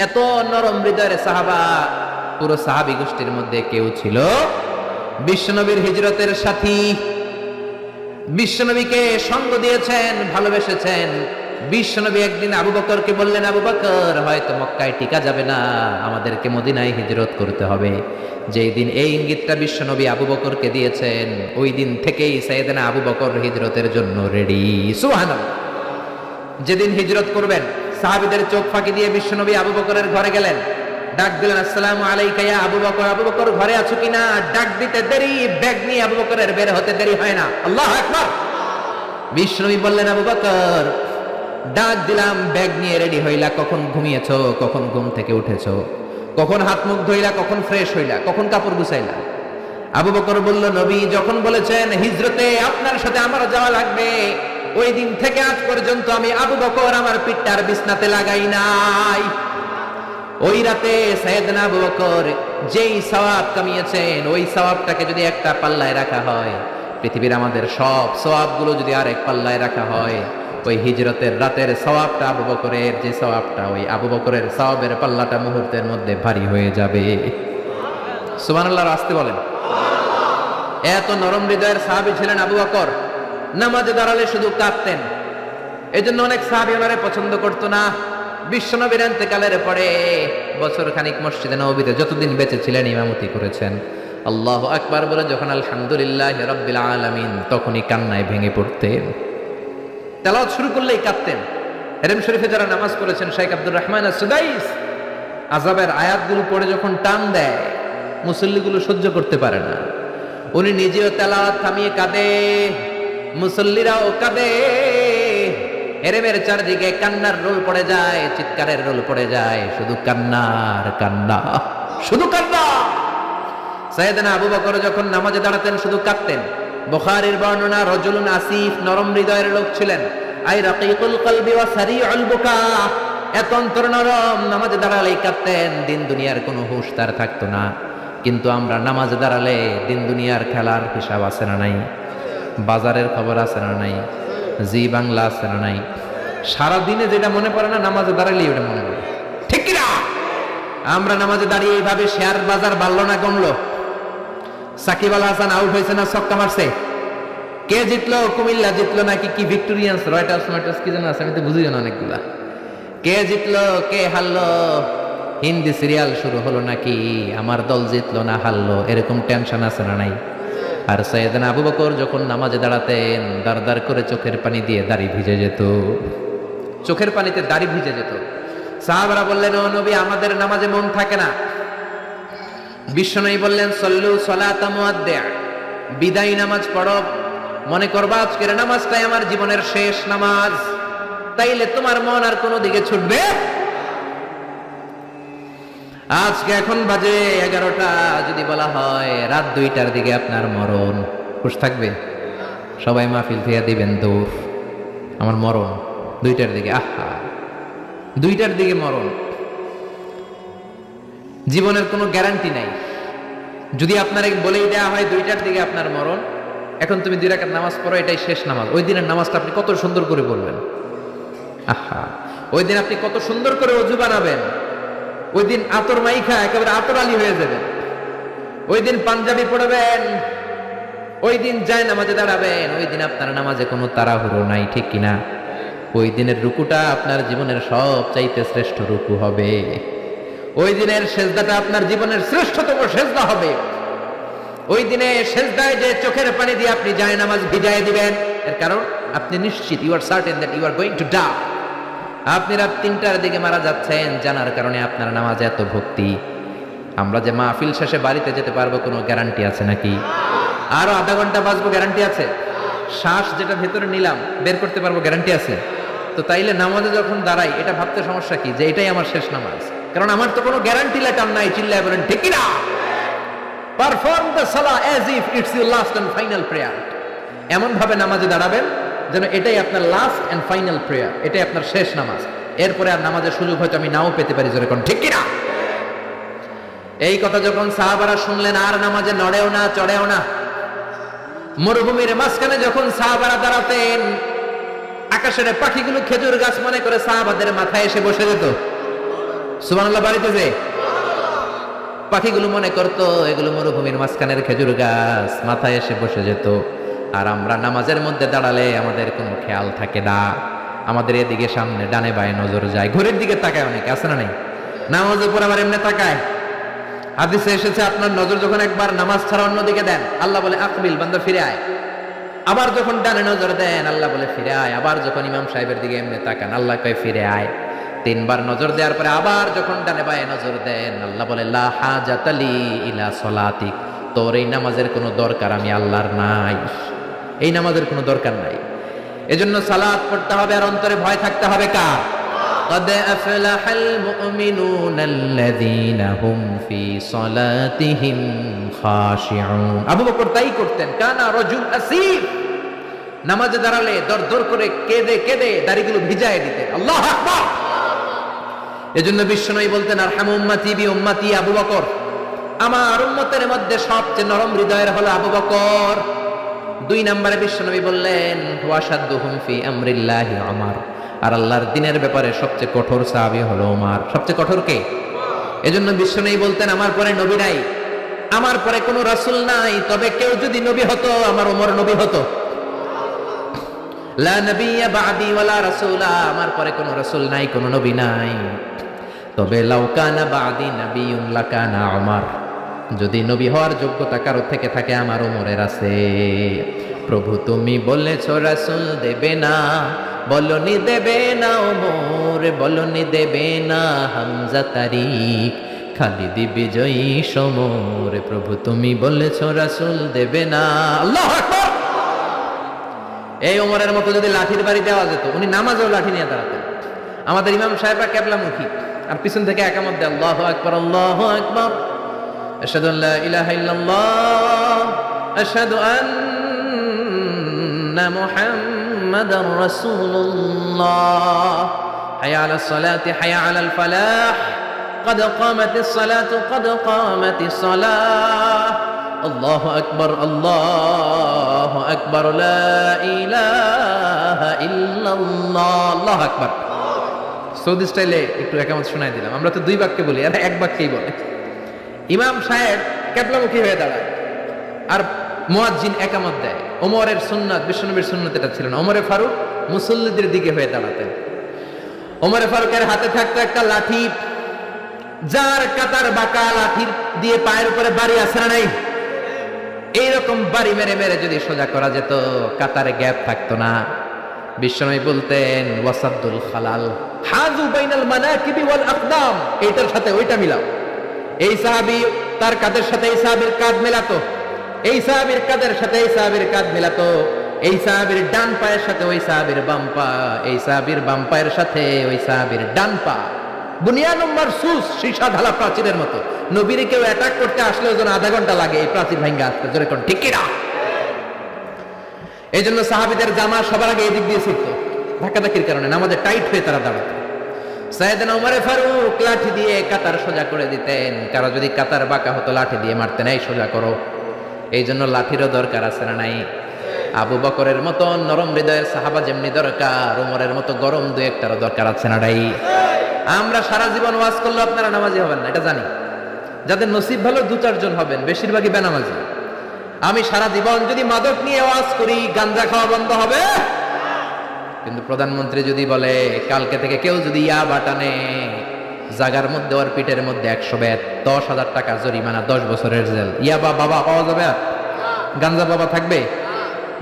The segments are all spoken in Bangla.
এত নরম হৃদয়ের সাহাবা পুরো সাহাবী গোষ্ঠীর মধ্যে কেউ ছিল বিশ্বনবীর হিজরতের সাথী, বিশ্বনবীকে সঙ্গ দিয়েছেন, ভালোবেসেছেন। বিশ্বনবী একদিন আবু বকরকে বললেন, আবু বকর, হয়তো মক্কায় টিকা যাবে না, আমাদেরকে মদিনায় হিজরত করতে হবে। যেই দিন এই ইঙ্গিতটা বিশ্বনবী আবু বকরকে দিয়েছেন, ওই দিন থেকেই সাইয়েদনা আবু বকর হিজরতের জন্য রেডি। সুবহানাল্লাহ। যেদিন হিজরত করবেন, সাহাবীদের চোখ ফাঁকি দিয়ে বিশ্বনবী আবু বকরের ঘরে গেলেন, ডাক দিলেন, আসসালামু আলাইকা ইয়া আবু বকর। আবু বকর ঘরে আছো কিনা? ডাক দিতে দেরি, ব্যাগ নিয়ে আবু বকরের বের হতে দেরি হয় না। আল্লাহু আকবার। বিশ্বনবী বললেন, আবু বকর, ডাক দিলাম, ব্যাগ নিয়ে রেডি হইলা, কখন ঘুমিয়েছো, কখন ঘুম থেকে উঠেছো, কখন হাত মুখ ধুইলা, কখন ফ্রেশ হইলা, কখন কাপড় গুছাইলা? আবু বকর বলল, নবী যখন বলেছেন হিজরতে আপনার সাথে আমার যাওয়া লাগবে, ওই দিন থেকে আজ পর্যন্ত আমি আবু বকর আমার পিঠটার বিছনাতে লাগাই নাই। ওই রাতে সাইয়েদনা আবু বকর যেই সওয়াব কামিয়েছেন, ওই সওয়াবটাকে যদি একটা পাল্লায় রাখা হয়, পৃথিবীর আমাদের সব সওয়াবগুলো যদি আরেক পাল্লায় রাখা হয়, ওই হিজরতের রাতের সওয়াবটা আবু বকরের যে সওয়াবটা, ওই আবু বকরের সওয়াবের পাল্লাটা মুহূর্তের মধ্যে ভারী হয়ে যাবে। সুবহানাল্লাহ। আসতে বলেন। এত নরম হৃদয়ের সাহাবী ছিলেন আবু বকর। নামাজে দাঁড়ালে শুধু কাঁদতেন, এজন্য অনেক সাহাবী ওনারে পছন্দ করতো না। বিশ্বনবীর ইন্তেকালের পরে বছর খানিক মসজিদে নববীতে যতদিন বেঁচে ছিলেন ইমামতি করেছেন। আল্লাহু আকবার বলে যখন আলহামদুলিল্লাহি রাব্বিল আলামিন, তখনই কান্নায় ভেঙে পড়তেন। তেলাওয়াত শুরু করলেই কাঁদতেন। হেরেম শরীফে যারা নামাজ পড়েছেন, শেখ আব্দুর রহমান আস-সুদাইস আযাবের আয়াতগুলো পড়ে যখন টান দেয়, মুসল্লিগুলো সহ্য করতে পারে না। উনি নিজেও তেলাওয়াত থামিয়ে কাঁদে, মুসল্লিরাও কাঁদে। হেরেমের চারদিকে কান্নার রোল পড়ে যায়, চিৎকারের রোল পড়ে যায়, শুধু কান্নার কান্না, শুধু কান্না। সাইয়েদনা আবু বকর যখন নামাজে দাঁড়াতেন শুধু কাঁদতেন। বুখারীর বর্ণনা, রাজুলুন আসিফ, নরম হৃদয়ের লোক ছিলেন। আই রাকিকুল কলবি ওয়া সারিউল বুকা, এত অন্তর নরম, নামাজে দাঁড়ালেই কাঁদতেন। দিন দুনিয়ার কোনো হুঁশ তার থাকতো না। কিন্তু আমরা নামাজে দাঁড়ালে দিন দুনিয়ার খেলার হিসাব আছে না নাই? বাজারের খবর আছে না নাই? জি বাংলা আছে না নাই? সারাদিনে যেটা মনে পড়ে না, নামাজে দাঁড়ালেই ওটা মনে পড়ে, ঠিক কিনা? আমরা নামাজে দাঁড়িয়ে এইভাবে শেয়ার বাজার বাড়লো না কমলো? সাকিব আল হাসান আউট হয়েছে না ছক্কা মারছে? কে জিতলো? কুমিল্লা জিতলো নাকি কি ভিক্টোরিয়ান্স, রয়টার্স কি যেন আছে, আমি তো বুঝি না অনেকগুলা। কে জিতলো কে হারলো? হিন্দি সিরিয়াল শুরু হলো নাকি আমার দল জিতলো না হারলো, এরকম টেনশন আছে না নাই? আর সাইয়েদনা আবু বকর যখন নামাজে দাঁড়াতেন, দাঁড় দাঁড় করে চোখের পানি দিয়ে দাড়ি ভিজে যেত, চোখের পানিতে দাড়ি ভিজে যেত। সাহাবারা বললেন, ও নবী, আমাদের নামাজে মন থাকে না। বিশ্বনবী বললেন, সল্লু সলাতা মুআদ্দিআ, বিদায়ী নামাজ পড়ো, মনে করবা আজকের নামাজটাই আমার জীবনের শেষ নামাজ, তাইলে তোমার মন আর কোনো দিকে ছুটবে। আজকে এখন বাজে 11টা, যদি বলা হয় রাত 2টার দিকে আপনার মরণ, খুশ থাকবে? সবাই মাহফিল থেকে দিবেন দৌড়, আমার মরণ 2টার দিকে। আহা, 2টার দিকে মরণ, জীবনের কোনো গ্যারান্টি নাই। যদি আপনার বলেই দেওয়া হয় 2টার দিকে আপনার মরণ, এখন তুমি 2 রাকাত নামাজ পড়ো, এটাই শেষ নামাজ, ওই দিনের নামাজটা আপনি কত সুন্দর করে পড়বেন। আহা, ওই দিন আপনি কত সুন্দর করে ওযু বানাবেন, ওই দিন আতর মাইখা একেবারে আতর আলী হয়ে যাবেন, ওই দিন পাঞ্জাবি পড়বেন, ওই দিন যায় নামাজে দাঁড়াবেন, ওই দিন আপনার নামাজে কোনো তাড়াহুড়ো নাই, ঠিক কিনা? ওই দিনের রুকুটা আপনার জীবনের সব চাইতে শ্রেষ্ঠ রুকু হবে। ওই দিনের সেজদাটা আপনার জীবনের শ্রেষ্ঠতম সেজদা হবে। ওই দিনে সেজদায় যে চোখের পানি দিয়ে আপনি যায় নামাজ ভিজায় দিবেন, এর কারণ আপনি নিশ্চিত, you are certain that you are going to die. আপনি রাত 3টার দিকে মারা যাচ্ছেন, জানার কারণে আপনার নামাজে এত ভক্তি। আমরা যে মাহফিল শেষে বাড়িতে যেতে পারবো কোনো গ্যারান্টি আছে নাকি? আরো আধা ঘন্টা বাঁচবো, গ্যারান্টি আছে? শ্বাস যেটা ভেতরে নিলাম বের করতে পারবো, গ্যারান্টি আছে? তো তাইলে নামাজে যখন দাঁড়াই, এটা ভাবতে সমস্যা কি যে এটাই আমার শেষ নামাজ? কারণ আমার তো কোনো গ্যারান্টি লেটার নাই। চিল্লায় বলেন ঠিক কিনা? পারফর্ম দ্য সালাহ as if it's your last and final prayer. এমন ভাবে নামাজে দাঁড়াবেন যেন এটাই আপনার লাস্ট এন্ড ফাইনাল প্রেয়ার, এটাই আপনার শেষ নামাজ। এরপরে আর নামাজের সুযোগ হয়তো আমি নাও পেতে পারি, জোরে কোন ঠিক কিনা? এই কথা যখন সাহাবারা শুনলেন, আর নামাজে নড়েও না চড়েও না। মরুভূমির মাঝখানে যখন সাহাবারা দাঁড়াতেন, আকাশের পাখিগুলো খেজুর গাছ মনে করে সাহাবাদের মাথায় এসে বসে যেত। সুবহানাল্লাহ বাড়িতেছে। পাখিগুলো মনে করতো এগুলো মরুভূমির মাঝখানের খেজুর গাছ, মাথায় এসে বসে যেত। আর আমরা নামাজের মধ্যে দাঁড়ালে আমাদের কোনো খেয়াল থাকে না, আমাদের এদিকে সামনে ডানে বায়ে নজর যায়, ঘড়ির দিকে তাকায়, অনেকে আছে না নাই, নামাজের পর আবার এমনি তাকায়। হাদিসে এসেছে আপনার নজর যখন একবার নামাজ ছাড়া অন্যদিকে দেন, আল্লাহ বলে আকবিল, বান্দা ফিরে আয়। আবার যখন ডানে নজর দেন, আল্লাহ বলে ফিরে আয়। আবার যখন ইমাম সাহেবের দিকে এমনি তাকান, আল্লাহ কয় ফিরে আয়। তিনবার নজর দেওয়ার পরে আবার যখন ডানে বায়ে নজর দেন, আল্লাহ বলে লা হাজাতা লি ইলা সলাতিক, তোর এই নামাজের কোনো দরকার আমি আল্লাহর নাই, এই নামাজের কোনো দরকার নাই। এজন্য সালাত পড়তে হবে আর অন্তরে ভয় থাকতে হবে কার? قد أفلح المؤمنون الذين هم في صلاتهم خاشعون। আবু বকর তাই করতেন, কানা রাজুল আসিফ, নামাজে দাঁড়ালে দরদর করে কেঁদে কেঁদে দাড়িগুলো ভিজায় দিতেন। আল্লাহু আকবার। এজন্য বিশ্বনবী বলতেন আরহামু উম্মতি বি উম্মতি আবু বকর, আমার উম্মতের মধ্যে সবচেয়ে নরম হৃদয়ের হলো আবু বকর। দুই নম্বরে বিশ্বনবী বললেন ওয়াশাদ্দুহুম ফি আমরিল্লাহি উমর, আর আল্লাহর দ্বীনের ব্যাপারে সবচেয়ে কঠোর সাহাবী হলো ওমর। সবচেয়ে কঠোর কে? এজন্য বিশ্বনবী বলতেন আমার পরে নবী নাই, আমার পরে কোনো রাসূল নাই, তবে কেউ যদি নবী হতো আমার ওমর নবী হতো। লা নবিয়্যা বা'দি ওয়ালা রাসূলা, আমার পরে কোনো রাসূল নাই, কোনো নবী নাই, তবে লাউ কানা বা'দি নাবিয়্যুন লাকানা ওমর, যদি নবী হওয়ার যোগ্যতা কারো থেকে থাকে আমার ওমরের আছে। প্রভু তুমি বলেছো রাসূল দেবে না, বলনি দেবে না ওমর, বলনি দেবে না হামজা তারিক, খালিদ বিজয়ী সমর। প্রভু তুমি বলেছো রাসূল দেবে না। আল্লাহু আকবার। এই ওমরের মতো যদি লাঠির বাড়ি দেওয়া যেত, উনি নামাজেও লাঠি নিয়ে দাঁড়াতেন। আমাদের ইমাম সাহেবরা কেবলামুখী, আর পিছন থেকে একামত দেয় আল্লাহু আকবার, আল্লাহু আকবার, আশহাদু আল্লা ইলাহা ইল্লাল্লাহ, আশহাদু আন্না মুহাম্মাদার রাসূলুল্লাহ, হাইয়া আলাস সালাতি হাইয়া আলাল ফালাহ, قد قامت الصلاة قد قامت الصلاة, الله أكبر الله أكبر لا إله إلا الله, الله أكبر। সৌদি স্টাইলে একটু একামত শোনাই দিলাম। আমরা তো দুই বাক্যে বলি, আর এক বাক্যেই বলে। ইমাম সাহেব কিবলামুখী হয়ে দাঁড়ায় আর মুয়াজ্জিন একামত দেয়। ওমরের সুন্নাত, বিশ্বনবীর সুন্নাত এটা ছিল না। ওমরে ফারুক মুসল্লিদের দিকে হয়ে দাঁড়াতেন। ওমরে ফারুকের হাতে থাকতো একটা লাঠি, যার কাতার বাঁকা, লাঠির দিয়ে পায়ের উপরে বাড়ি আছে না নাই, এইরকম বাড়ি মেরে মেরে যদি সোজা করা যেত, কাতারে গ্যাপ থাকতো না। বিশ্বনবী বলতেন ওয়াসাদুল খালাল, হাজু বাইনাল মানাকিবি ওয়াল আকদাম, এইটার সাথে ওইটা মিলাও। এই সাহাবী তার কাঁধের সাথে এই সাহাবীর কাঁধ মেলাতো, এই সাহাবীর কাঁধের সাথে এই সাহাবীর কাঁধ মেলাতো, এই সাহাবীর ডান পায়ের সাথে ওই সাহাবীর বাম পা, এই সাহাবীর বাম পায়ের সাথে ওই সাহাবীর ডান পা। বুনিয়ানুম মারসুস, সীসা ঢালা প্রাচীরের মতো। নবীরে কেউ অ্যাটাক করতে আসলেও যেন আধা ঘন্টা লাগে এই প্রাচীর ভাঙ্গা আসতে। জোরে কোন ঠিক কিনা? এই জন্য সাহাবীদের জামা সবার আগে এদিক দিয়ে ছিটতো, ধাক্কাধাক্কির কারণে নামাজে টাইট হয়ে তারা দাঁড়াতো। সাইয়েদনা ওমরে ফারুক লাঠি দিয়ে কাতার সোজা করে দিতেন। কারো যদি কাতার বাঁকা হতো লাঠি দিয়ে মারতেন, এই সোজা করো। এই জন্য লাঠিরও দরকার আছে না নাই? আবু বকরের মতো নরম হৃদয়ের সাহাবা যেমনি দরকার, ওমরের মতো গরম দুই একটারও দরকার আছে না নাই? আমরা সারা জীবন ওয়াজ করলে আপনারা নামাজি হবেন না, এটা জানি। যাদের নসিব ভালো দু চারজন হবেন, বেশিরভাগই বেনামাজি। আমি সারা জীবন যদি মাদক নিয়ে ওয়াজ করি, গাঞ্জা খাওয়া বন্ধ হবে? কিন্তু প্রধানমন্ত্রী যদি বলে কালকে থেকে কেউ যদি ইয়াবা টানে, জাগার মধ্যে ওর পিঠের মধ্যে 100 ব্যাট, 10,000 টাকা জরিমানা, 10 বছরের জেল। ইয়াবা বাবা পাওয়া যাবে? আর গাঞ্জা বাবা থাকবে?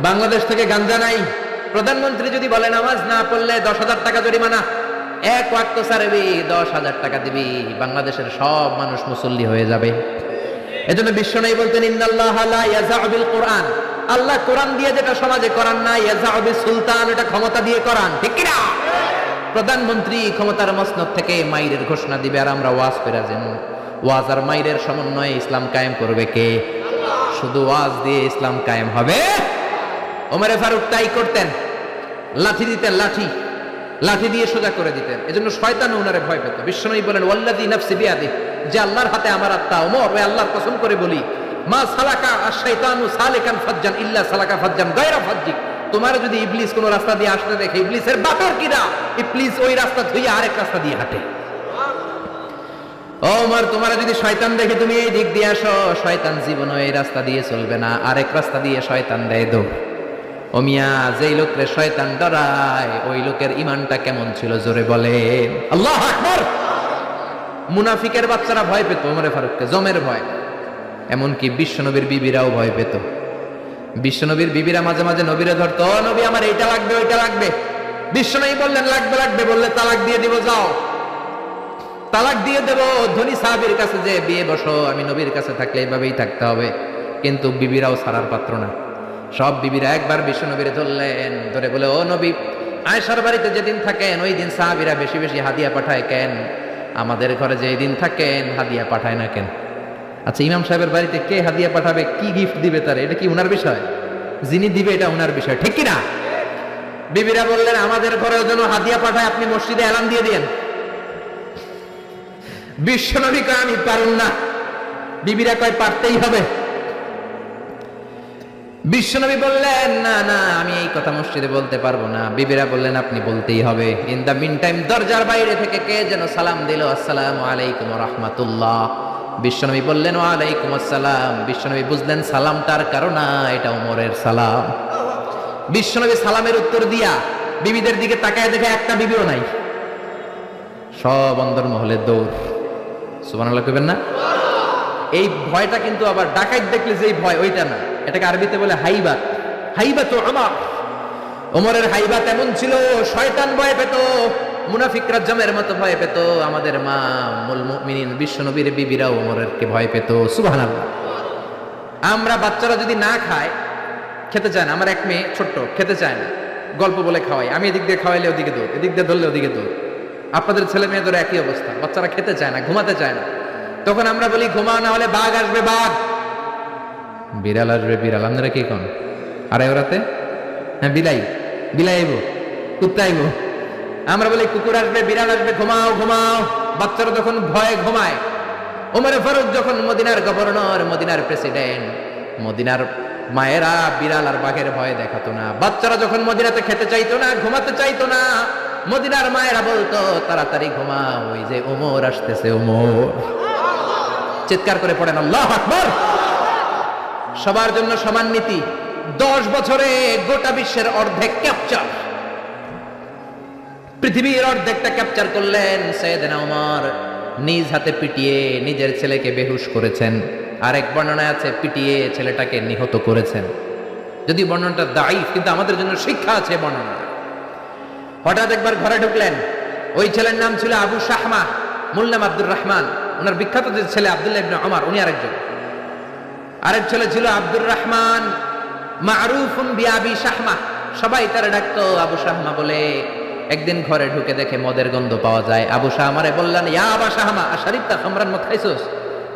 বাংলাদেশ থেকে গাঞ্জা নাই। প্রধানমন্ত্রী যদি বলে নামাজ না পড়লে 10,000 টাকা জরিমানা, এক ওয়াক্ত ছাড়বি 10,000 টাকা দিবি, বাংলাদেশের সব মানুষ মুসল্লি হয়ে যাবে। এজন্য বিশ্বনবী বলতেন ইন্নাল্লাহা লা ইয়াযা'ু বিল কুরআন, আল্লাহ কোরআন দিয়ে যেটা সমাজে করান না, ইয়াযা'ু বিস সুলতান, এটা ক্ষমতা দিয়ে করান। ঠিক কি না? প্রধানমন্ত্রী ক্ষমতার মসনদ থেকে মাইরের ঘোষণা দিবে, আর আমরা ওয়াজ করে যেন ওয়াজ আর মাইরের সমন্বয়ে ইসলাম কায়েম করবে কে? শুধু ওয়াজ দিয়ে ইসলাম কায়েম হবে? ওমরে ফারুক তাই করতেন, লাঠি দিতেন, লাঠি লাঠি দিয়ে সোজা করে দিতেন। এজন্য শয়তান ওনারে ভয় পেত। বিশ্বনবী বলেন ওয়াল্লাযী নাফসি বিয়াদিহি, যে আল্লাহর হাতে আমার আত্মা, ওমর ওই আল্লাহর কসম করে বলি, মা সালাকা আশ-শাইতানু সালিকান ফাজ্জান ইল্লা সালাকা ফাজ্জান গায়রা ফাজ্জিক, তোমার যদি ইবলিস কোন রাস্তা দিয়ে আসতে দেখে, ইবলিসের বাপের কিনা, ইবলিস ওই রাস্তা ধুইয়া আরেক রাস্তা দিয়ে হাঁটে। ও ওমর, তোমার যদি শয়তান দেখে তুমি এই দিক দিয়ে আসো, শয়তান জীবনও এই রাস্তা দিয়ে চলবে না, আরেক রাস্তা দিয়ে শয়তান দেয় দৌড়। ও মিয়া, যেই লোকরে শয়তান ডরায় ওই লোকের ইমানটা কেমন ছিল জোরে বলেন আল্লাহু আকবার। মুনাফিকের বাচ্চারা ভয় পেত ওমরে ফারুককে, জমের ভয়। এমনকি বিশ্বনবীর বিবিরাও ভয় পেত। বিশ্বনবীর বিবিরা মাঝে মাঝে নবীরে ধরতো, ও নবী আমার এইটা লাগবে ওইটা লাগবে। বিশ্বনবী বললেন লাগবে লাগবে, বললে তালাক দিয়ে দিব, যাও তালাক দিয়ে দেব। ধনী সাহাবীর কাছে যে বিয়ে বসো, আমি নবীর কাছে থাকলে এইভাবেই থাকতে হবে। কিন্তু বিবিরাও ছাড়ার পাত্র না। সব বিবিরা একবার বিশ্বনবীরে ধরলেন, ধরে বলে, ও নবী, আয়েশার বাড়িতে যেদিন থাকেন ওই দিন সাহাবীরা বেশি বেশি হাদিয়া পাঠায় কেন? আমাদের ঘরে যে দিন থাকেন হাদিয়া পাঠায় না কেন? আচ্ছা, ইমাম সাহেবের বাড়িতে কে হাদিয়া পাঠাবে, কি গিফট দিবে তার, এটা কি উনার বিষয়? যিনি দিবে এটা উনার বিষয়, ঠিক কিনা? বিবিরা বললেন, আমাদের ঘরেও যেন হাদিয়া পাঠায়, আপনি মসজিদে এলান দিয়ে দিয়েন। বিশ্বনবী কয়, আমি পারুন না। বিবিরা কয়, পারতেই হবে। বিশ্বনবী বললেন, না না, আমি এই কথা মসজিদে বলতে পারবো না। বিবিরা বললেন, আপনি বলতেই হবে। ইন দা মিন টাইম দরজার বাইরে থেকে কে যেন সালাম দিল, আসসালামু আলাইকুম ওয়া রাহমাতুল্লাহ। বিশ্বনবী বললেন, ওয়া আলাইকুম আসসালাম। বিশ্বনবী বুঝলেন সালামটার কারণ এটা ওমরের সালাম। বিশ্বনবী সালামের উত্তর দিয়া বিবিদের দিকে তাকায় দেখে একটা বিবিও নাই, সব অন্দর মহলে দৌড়। সুবহানাল্লাহ কইবেন না? এই ভয়টা কিন্তু আবার ডাকাত দেখলে যেই ভয় ওইটা না, এটাকে আরবিতে বলে হাইবাত। হাইবাত ওমর, ওমরের হাইবাত এমন ছিল, শয়তান ভয় পেত, মুনাফিকরা জমের মতো ভয় পেত। আমাদের মা উম্মুল মুমিনিন বিশ্বনবীর বিবিরা ওমরেরকে ভয় পেত। সুবহানাল্লাহ। আমরা বাচ্চারা যদি না খায়, খেতে চায় না, আমার এক মেয়ে ছোট্ট খেতে চায় না, গল্প বলে খাওয়াই, আমি এদিক দিয়ে খাওয়াইলে ওদিকে দৌড়, এদিক দিয়ে ধরলে ওদিকে দৌড়। আপনাদের ছেলে মেয়েদের একই অবস্থা, বাচ্চারা খেতে চায় না, ঘুমাতে চায় না। তখন আমরা বলি, ঘুমাও না হলে বাঘ আসবে, বাঘ, বিড়াল আসবে, বিড়াল। আপনারা কি কোন? আর ওরাতে হ্যাঁ বিলাই, বিলাই আইব, কুত্তা আইব। আমরা বলি কুকুর আসবে, বিড়াল আসবে, ঘুমাও ঘুমাও। বাচ্চারা তখন ভয়ে ঘুমায়। ওমরে ফারুক যখন মদিনার গভর্নর, মদিনার প্রেসিডেন্ট, মদিনার মায়েরা বিড়াল আর বাঘের ভয় দেখাতো না। বাচ্চারা যখন মদিনাতে খেতে চাইতো না, ঘুমাতে চাইতো না, মদিনার মায়েরা বলতো, তাড়াতাড়ি ঘুমাও, ওই যে ওমর আসতেছে, ওমর। চিৎকার করে পড়েন আল্লাহু আকবার। সবার জন্য সমান নীতি। 10 বছরে গোটা বিশ্বের অর্ধেক ক্যাপচার, পৃথিবীর অর্ধেকটা ক্যাপচার করলেন সাইয়েদনা ওমর। নিজ হাতে পিটিয়ে নিজের ছেলেকে বেহুশ করেছেন। আরেক বর্ণনায় আছে পিটিয়ে ছেলেটাকে নিহত করেছেন। যদি বর্ণনাটা দাঈফ, কিন্তু আমাদের জন্য শিক্ষা আছে বর্ণনা। হঠাৎ একবার ঘরে ঢুকলেন, ওই ছেলের নাম ছিল আবু শাহমা, মূল নাম আব্দুর রহমান। ওনার বিখ্যাত যে ছেলে আব্দুল্লাহ ইবনে ওমর, উনি আরেকজন। আরেক ছেলে ছিল আব্দুর রহমান, মারুফুন বিআবি শাহমা, সবাই তারে ডাকতো আবু শাহমা বলে। একদিন ঘরে ঢুকে দেখে মদের গন্ধ পাওয়া যায়। আবু শাহমারে বললেন, ইয়া আবা শাহমা আশারিবতা খামরান মদ খাইছস?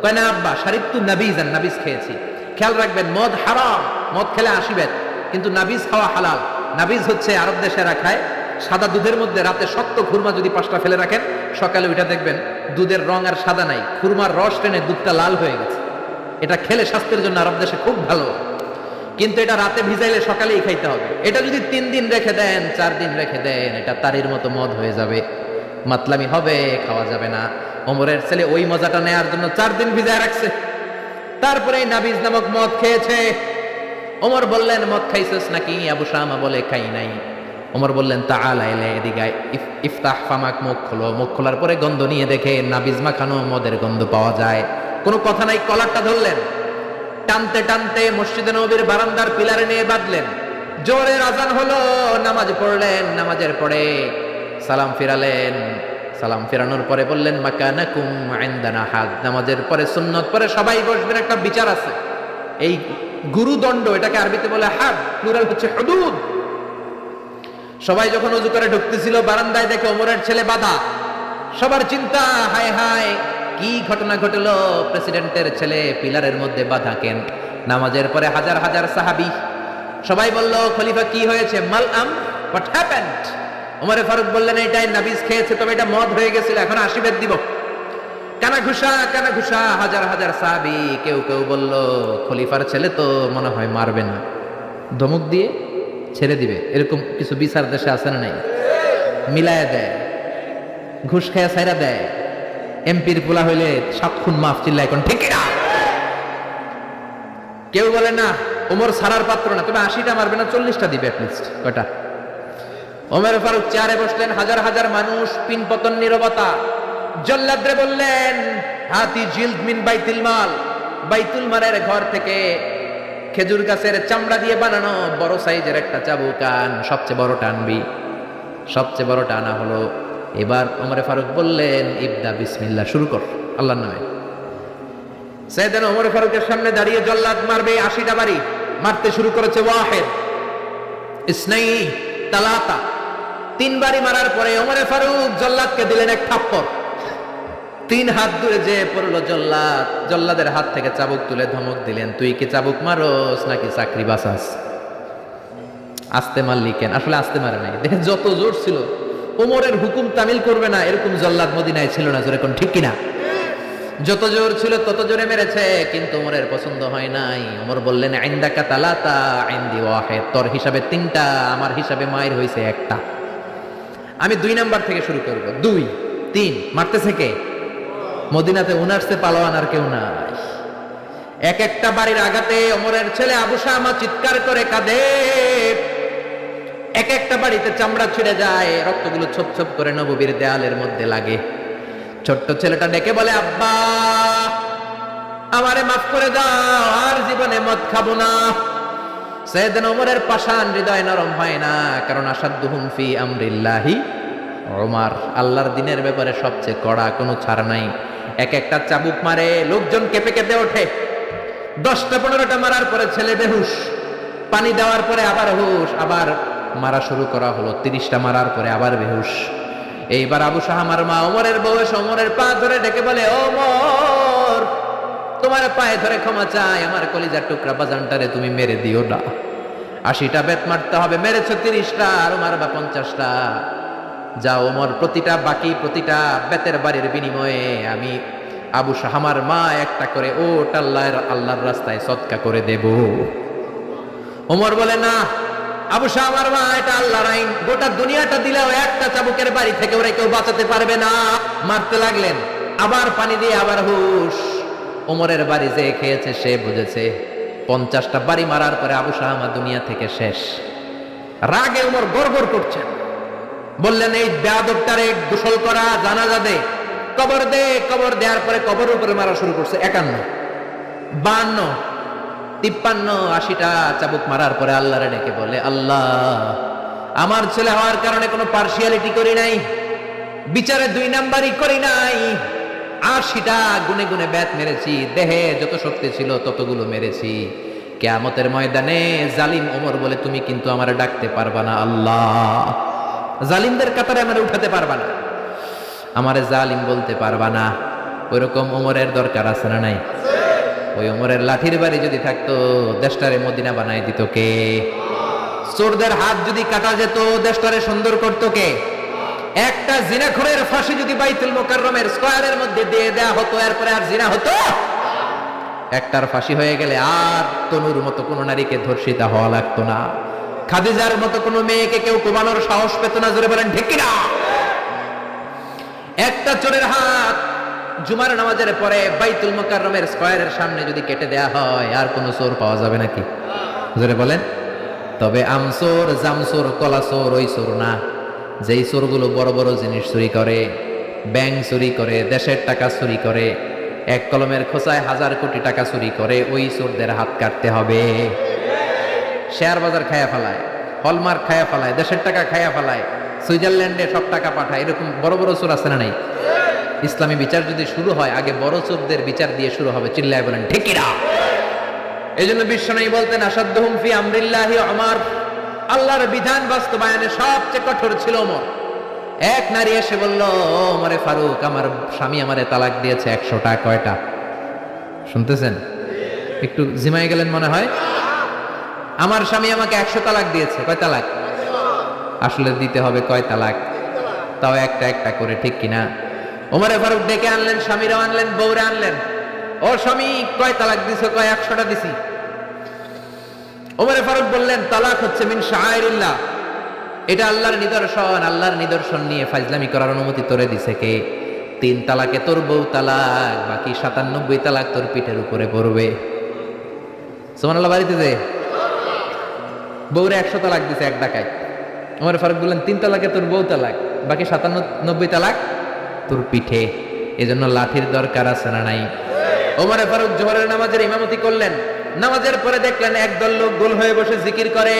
কয় না আব্বা, শারিবতু নাবিজান, নাবিজ খেয়েছি। খেয়াল রাখবেন, মদ হারাম, মদ খেলে আসিবেন, কিন্তু নাবিজ খাওয়া হালাল। নাবিজ হচ্ছে আরব দেশেরা খায়, সাদা দুধের মধ্যে রাতে শক্ত খুরমা যদি 5টা ফেলে রাখেন, সকালে ওইটা দেখবেন দুধের রং আর সাদা নাই, খুরমার রস টেনে দুধটা লাল হয়ে গেছে। এটা খেলে স্বাস্থ্যের জন্য আরব দেশে খুব ভালো, কিন্তু এটা রাতে ভিজাইলে সকালেই খাইতে হবে। এটা যদি 3 দিন রেখে দেন, 4 দিন রেখে দেন, এটা তারির মতো মদ হয়ে যাবে, মাতলামি হবে, খাওয়া যাবে না। ওমরের ছেলে ওই মজাটা নেয়ার জন্য 4 দিন ভিজায় রাখছে, তারপরে নাবিজ নামক মদ খেয়েছে। ওমর বললেন, মদ খাইছিস নাকি? আবু শামা বলে, খাই নাই। ওমর বললেন, তাআলা ইলা, এদিকে আয়, ইফতাহ ফামাক, মুখ খোলো। মুখ খোলার পরে গন্ধ নিয়ে দেখে নাবিজ মাখানো মদের গন্ধ পাওয়া যায়। কোনো কথা নাই, কলারটা ধরলেন, টানতে টানতে মসজিদে নববীর বারান্দার পিলারে নিয়ে বাঁধলেন। জোরে আযান হলো, নামাজ পড়লেন। নামাজের পরে সালাম ফিরালেন। সালাম ফিরানোর পরে বললেন, মাকানাকুম ইনদানা হাদ। নামাজের পরে সুন্নত পরে সবাই বসবেন, একটা বিচার আছে। এই গুরুদণ্ড, এটাকে আরবিতে বলে হাদ, প্লুরাল হচ্ছে হুদুদ। সবাই যখন ওযু করে ঢুকতেছিল, বারান্দায় দেখে ওমরের ছেলে বাধা। সবার চিন্তা, হায় হায় কি ঘটনা ঘটলো, প্রেসিডেন্টের ছেলে পিলারের মধ্যে বাধা কেন? নামাজের পরে হাজার হাজার সাহাবী সবাই বলল, খলিফা কি হয়েছে? মালআম, হোয়াট হ্যাপেন্ড? ওমরে ফারুক বললেন, এটাই নাবিজ খেয়েছে, তবে এটা মদ হয়ে গেছিল, এখন আশীর্বাদ দিব। কানা ঘুষা, কানা ঘুষা, হাজার হাজার সাহাবী। কেউ কেউ বলল, খলিফার ছেলে তো মনে হয় মারবে না, ধমক দিয়ে ছেড়ে দিবে। এরকম কিছু বিচার দেশে আছে না নাই? মিলায়া দেয়, ঘুষ খায়া ছাইরা দেয়। এমপির পোলা হইলে 7 খুন মাফ, চিল্লা এখন ঠিক না? কেউ বলে না ওমর সারার পাত্র না, তবে 80টা মারবে না, 40টা দিবে অ্যাটলিস্ট। কয়টা? ওমর ফারুক চেয়ারে বসলেন, হাজার হাজার মানুষ, পিনপতন নীরবতা। জল্লাদরে বললেন, হাতি জিলদ মিন বাইতুল মাল, বাইতুল মালের ঘর থেকে খেজুর গাছের চামড়া দিয়ে বানানো বড় সাইজের একটা চাবুক আন, সবচেয়ে বড়টা আনবি। সবচেয়ে বড়টা আনা হলো। এবার ওমর ফারুক বললেন, ইবদা বিসমিল্লাহ, শুরু কর আল্লাহর নামে। সাইয়েদনা ওমর ফারুকের সামনে দাঁড়িয়ে জল্লাদ মারবে 80টা বাড়ি, মারতে শুরু করেছে। ওয়াহিদ, ইসনাই, তালাতা, 3 বাড়ি মারার পরে ওমর ফারুক জল্লাদকে দিলেন এক থাপ্পড়। 3 হাত দূরে যে পড়লো জল্লাদ, জল্লাদের হাত থেকে চাবুক তুলে ধমক দিলেন, তুই কি চাবুক মারোস নাকি চাকরি বাঁচাস? আস্তে মারলি কেন? আসলে আস্তে মারে নাই, দেখে যত জোর ছিল। ওমরের হুকুম তামিল করবে না এরকম জল্লাদ মদিনায় ছিল না, জোরে কোন ঠিক কিনা? যত জোর ছিল তত জোরে মেরেছে, কিন্তু ওমরের পছন্দ হয় নাই। ওমর বললেন, ইনদাকা তালাতা ইনদি ওয়াহিদ, তোর হিসাবে 3টা, আমার হিসাবে মায়ের হইছে 1টা। আমি 2 নাম্বার থেকে শুরু করব। 2, 3 মারতেছে কে? মদিনাতে উনারসে পালোয়ান আর কেউ নাই। এক একটা বাড়ির আঘাতে ওমরের ছেলে আবু শামা চিৎকার করে কাঁদে। এক একটা বাড়িতে চামড়া ছিঁড়ে যায়, রক্তগুলো ছোপ ছোপ করে নববীর দেয়ালের মধ্যে লাগে। ছোট্ট ছেলেটা ডেকে বলে, আব্বা আমারে মাফ করে দাও, আর জীবনে মদ খাবো না। সাইয়েদনা ওমরের পাষাণ হৃদয় নরম হয় না, কারণ আসাদ্দুহুম ফি আমরিল্লাহি ওমর, আল্লাহর দিনের ব্যাপারে সবচেয়ে কড়া, কোনো ছাড় নাই। এক একটা চাবুক মারে, লোকজন কেঁপে কেঁপে ওঠে। 10টা 15টা মারার পরে ছেলে বেহুশ, পানি দেওয়ার পরে আবার হুশ, আবার মারা শুরু করা হলো। 30টা মারার পরে আবার বেহুশ। এইবার আবু শাহামার মা ওমরের বউয়ের ওমরের পা ধরে ডেকে বলে, ওমর তোমার পায়ে ধরে ক্ষমা চাই, আমার কলিজার টুকরা বাজানটারে তুমি মেরে দিও না। 80টা বেত মারতে হবে, মেরেছো 30টা, আর মারবা 50টা। যা ওমর, প্রতিটা বেতের বাড়ির বিনিময়ে আমি আবু শাহামার মা একটা করে ওট আল্লাহর রাস্তায় সদকা করে দেব। ওমর বলে, না আবু শাহামার মা, এটা আল্লাহর আইন, গোটা দুনিয়াটা দিলেও একটা চাবুকের বাড়ি থেকে ওরা কেউ বাঁচাতে পারবে না। মারতে লাগলেন, আবার পানি দিয়ে আবার হুশ। ওমরের বাড়ি যে খেয়েছে সে বুঝেছে। 50টা বাড়ি মারার পরে আবু শাহামা দুনিয়া থেকে শেষ। রাগে ওমর গড়গড় করছেন, বললেন, এই বেয়াদবটারে গোসল করা, জানাজা দে, কবর দে। কবর দেওয়ার পরে কবরের উপরে মারা শুরু করছে। 51, 52, 53, 80টা চাবুক মারার পরে আল্লাহরে ডেকে বলে, আল্লাহ আমার ছেলে হওয়ার কারণে কোনো পার্সিয়ালিটি করি নাই, বিচারে 2 নাম্বারই করি নাই। 80টা গুনে গুনে ব্যাত মেরেছি, দেহে যত শক্তি ছিল ততগুলো মেরেছি। কিয়ামতের ময়দানে জালিম ওমর বলে, তুমি কিন্তু আমারে ডাকতে পারবা না আল্লাহ, জালিমদের কাতারে আমারে উঠাতে পারবা না, আমারে জালিম বলতে পারবা না। ওইরকম ওমরের দরকার আছে না নাই? ওই ওমরের লাঠির বাড়ি যদি থাকতো, দেশটারে মদিনা বানাই দিত কে? চোরদের হাত যদি কাটা যেত, দেশটারে সুন্দর করতো কে? একটা জিনাখোরের ফাঁসি যদি বাইতুল মুকাররমের স্কয়ারের মধ্যে দিয়ে দেয়া হতো, এরপরে আর জিনা হতো? একটার ফাঁসি হয়ে গেলে আর তনুর মতো কোনো নারীকে ধর্ষিতা হওয়া লাগতো না, খাদিজার মতো কোনো মেয়েকে কেউ কোবানোর সাহস পেত না। জোরে বলেন ঠিক কিনা? একটা চোরের হাত জুমার নামাজের পরে বাইতুল মুকাররমের স্কয়ারের সামনে যদি কেটে দেয়া হয়, আর কোনো চোর পাওয়া যাবে নাকি? জোরে বলেন। তবে আমচোর, জামচোর, কলাচোর ওই চোর না, যেই চোরগুলো বড় বড় জিনিস চুরি করে, ব্যাংক চুরি করে, দেশের টাকা চুরি করে, এক কলমের খোঁচায় 1000 কোটি টাকা চুরি করে, ওই চোরদের হাত কাটতে হবে। শেয়ার বাজার খায়া ফেলায়, হলমার্ক খায়া ফেলায়, দেশের টাকা খায়া ফেলায়, সুইজারল্যান্ডে সব টাকা পাঠায়, এরকম বড় বড় চোর আছে না নাই? ইসলামী বিচার যদি শুরু হয়, আগে বড় চোরদের বিচার দিয়ে শুরু হবে। চিল্লায় বলেন ঠিক কিনা? এই জন্য বিশ্বনবী বলতেন, আসাদ্দুহুম ফি আমরিল্লাহি ওমর, আল্লাহর বিধান বাস্তবায়নে সবচেয়ে কঠোর ছিল ওমর। এক নারী এসে বলল, ওমরে ফারুক, আমার স্বামী আমারে তালাক দিয়েছে 100টা। কয়টা? শুনতেছেন? একটু জিমাই গেলেন মনে হয়। আমার স্বামী আমাকে 100 তালাক দিয়েছে। কয় তালাক? আসলে দিতে হবে কয় তালাক? তাও একটা একটা করে, ঠিক কিনা? ওমরে ফারুক ডেকে আনলেন, স্বামীরাও আনলেন, বউরে আনলেন। ও স্বামী, কয় তালাক দিছো? কয় 100টা দিছি। ওমরে ফারুক বললেন, তালাক হচ্ছে মিন শাআইরিল্লাহ, এটা আল্লাহর নিদর্শন। আল্লাহর নিদর্শন নিয়ে ফাজলামি করার অনুমতি তোরে দিছে কে? 3 তালাকে তোর বউ তালাক, বাকি 97 তালাক তোর পিঠের উপরে পড়বে। সুবহানাল্লাহ। বাড়িতে যে বউরে 100 তালাক দিছে এক ডাকায়, ওমর ফারুক বললেন 3 তালাকে তোর বউ তালাক, বাকি 97 তালাক তোর পিঠে। এজন্য লাঠির দরকার আছে না নাই? ওমর ফারুক জোহরের নামাজের ইমামতি করলেন। নামাজের পরে দেখলেন একদল লোক গোল হয়ে বসে জিকির করে,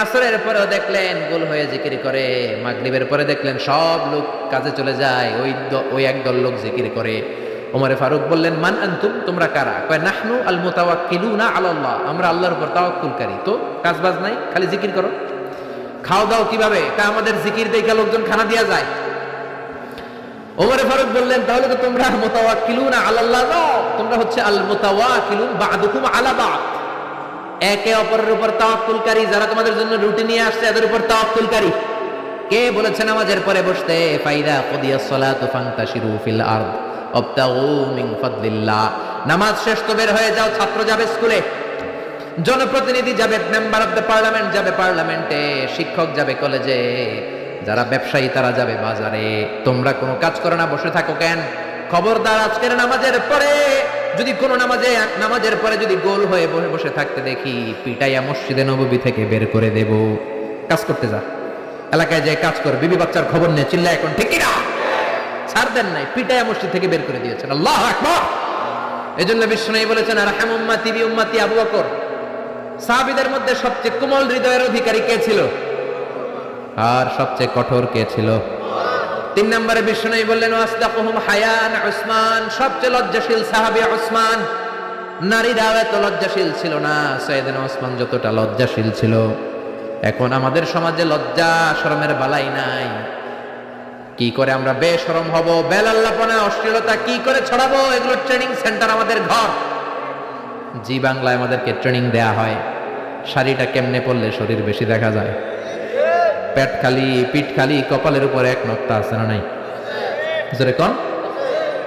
আসরের পরেও দেখলেন গোল হয়ে জিকির করে, মাগরিবের পরে দেখলেন সব লোক কাজে চলে যায়, ওই একদল লোক জিকির করে। ওমর ফারুক বললেন, মান আনতুম, তোমরা কারা? কয় নাহনু আল মুতাওয়াক্কিলুনা আলাল্লাহ, আমরা আল্লাহর উপর তাওয়াক্কুলকারী। তো কাজ বাজ নাই, খালি জিকির করো। খাওয়া দাও কিভাবে? তা আমাদের জিকির দেখে লোকজন খানা দিয়া যায়। ওমর ফারুক বললেন, তাহলে তো তোমরা মুতাওয়াক্কিলুনা আলাল্লাহ নও, তোমরা হচ্ছে আল মুতাওয়াক্কিলুন বা'দুকুম আলা বা'দ, একে অপরের উপর তাওয়াক্কুলকারী। যারা তোমাদের জন্য রুটি নিয়ে আসছে এদের উপর তাওয়াক্কুলকারী। কে বলেছে নামাজের পরে বসতে? ফাইদা কুদিয়াস সালাতু ফান্তাশিরু ফিল আরদ ওয়াবতাগু মিন ফাদলিল্লাহ। নামাজ শেষ তো বের হয়ে যাও, ছাত্র যাবে স্কুলে, জনপ্রতিনিধি যাবে, মেম্বার অফ দ্য পার্লামেন্ট যাবে পার্লামেন্টে, শিক্ষক যাবে কলেজে, যারা ব্যবসায়ী তারা যাবে বাজারে। তোমরা কোনো কাজ করো না, বসে থাকো কেন? খবরদার, আজকের নামাজের পরে যদি কোনো নামাজের পরে যদি গোল হয়ে বসে বসে থাকতে দেখি, পিটাইয়া মসজিদে নববী থেকে বের করে দেব। কাজ করতে যা, এলাকায় যে কাজ কর, বিবি বাচ্চার খবর নিয়ে চিল্লা, এখন ঠিক না ছাড় দেন নাই, পিটাইয়া মসজিদ থেকে বের করে দিয়েছেন। আল্লাহু আকবার। এজন্য বিশ্বনবী বলেছেন, আরহাম উম্মতি বি উম্মতি আবু বকর। সাহাবীদের মধ্যে সবচেয়ে কোমল হৃদয়ের অধিকারী কে ছিল? আর সবচেয়ে কঠোর কে ছিল? 3 নম্বরে বিশ্বনবী বললেন, ওয়াসদাকুহুম হায়ান উসমান, সবচেয়ে লজ্জাশীল সাহাবী উসমান। নারীরাও এত লজ্জাশীল ছিল না সাইয়েদনা উসমান যতটা লজ্জাশীল ছিল। এখন আমাদের সমাজে লজ্জা শরমের বালাই নাই। কি করে আমরা বেশরম হব, বেলাল্লাপনা, অশ্লীলতা কি করে ছড়াবো, এগুলো ট্রেনিং সেন্টার আমাদের ঘর। জি বাংলায় আমাদেরকে ট্রেনিং দেয়া হয়, শাড়িটা কেমনে পরলে শরীর বেশি দেখা যায়, পেট খালি, পিঠ খালি, কপালের উপর এক নকটা আছে না নাই? জোরে কোন?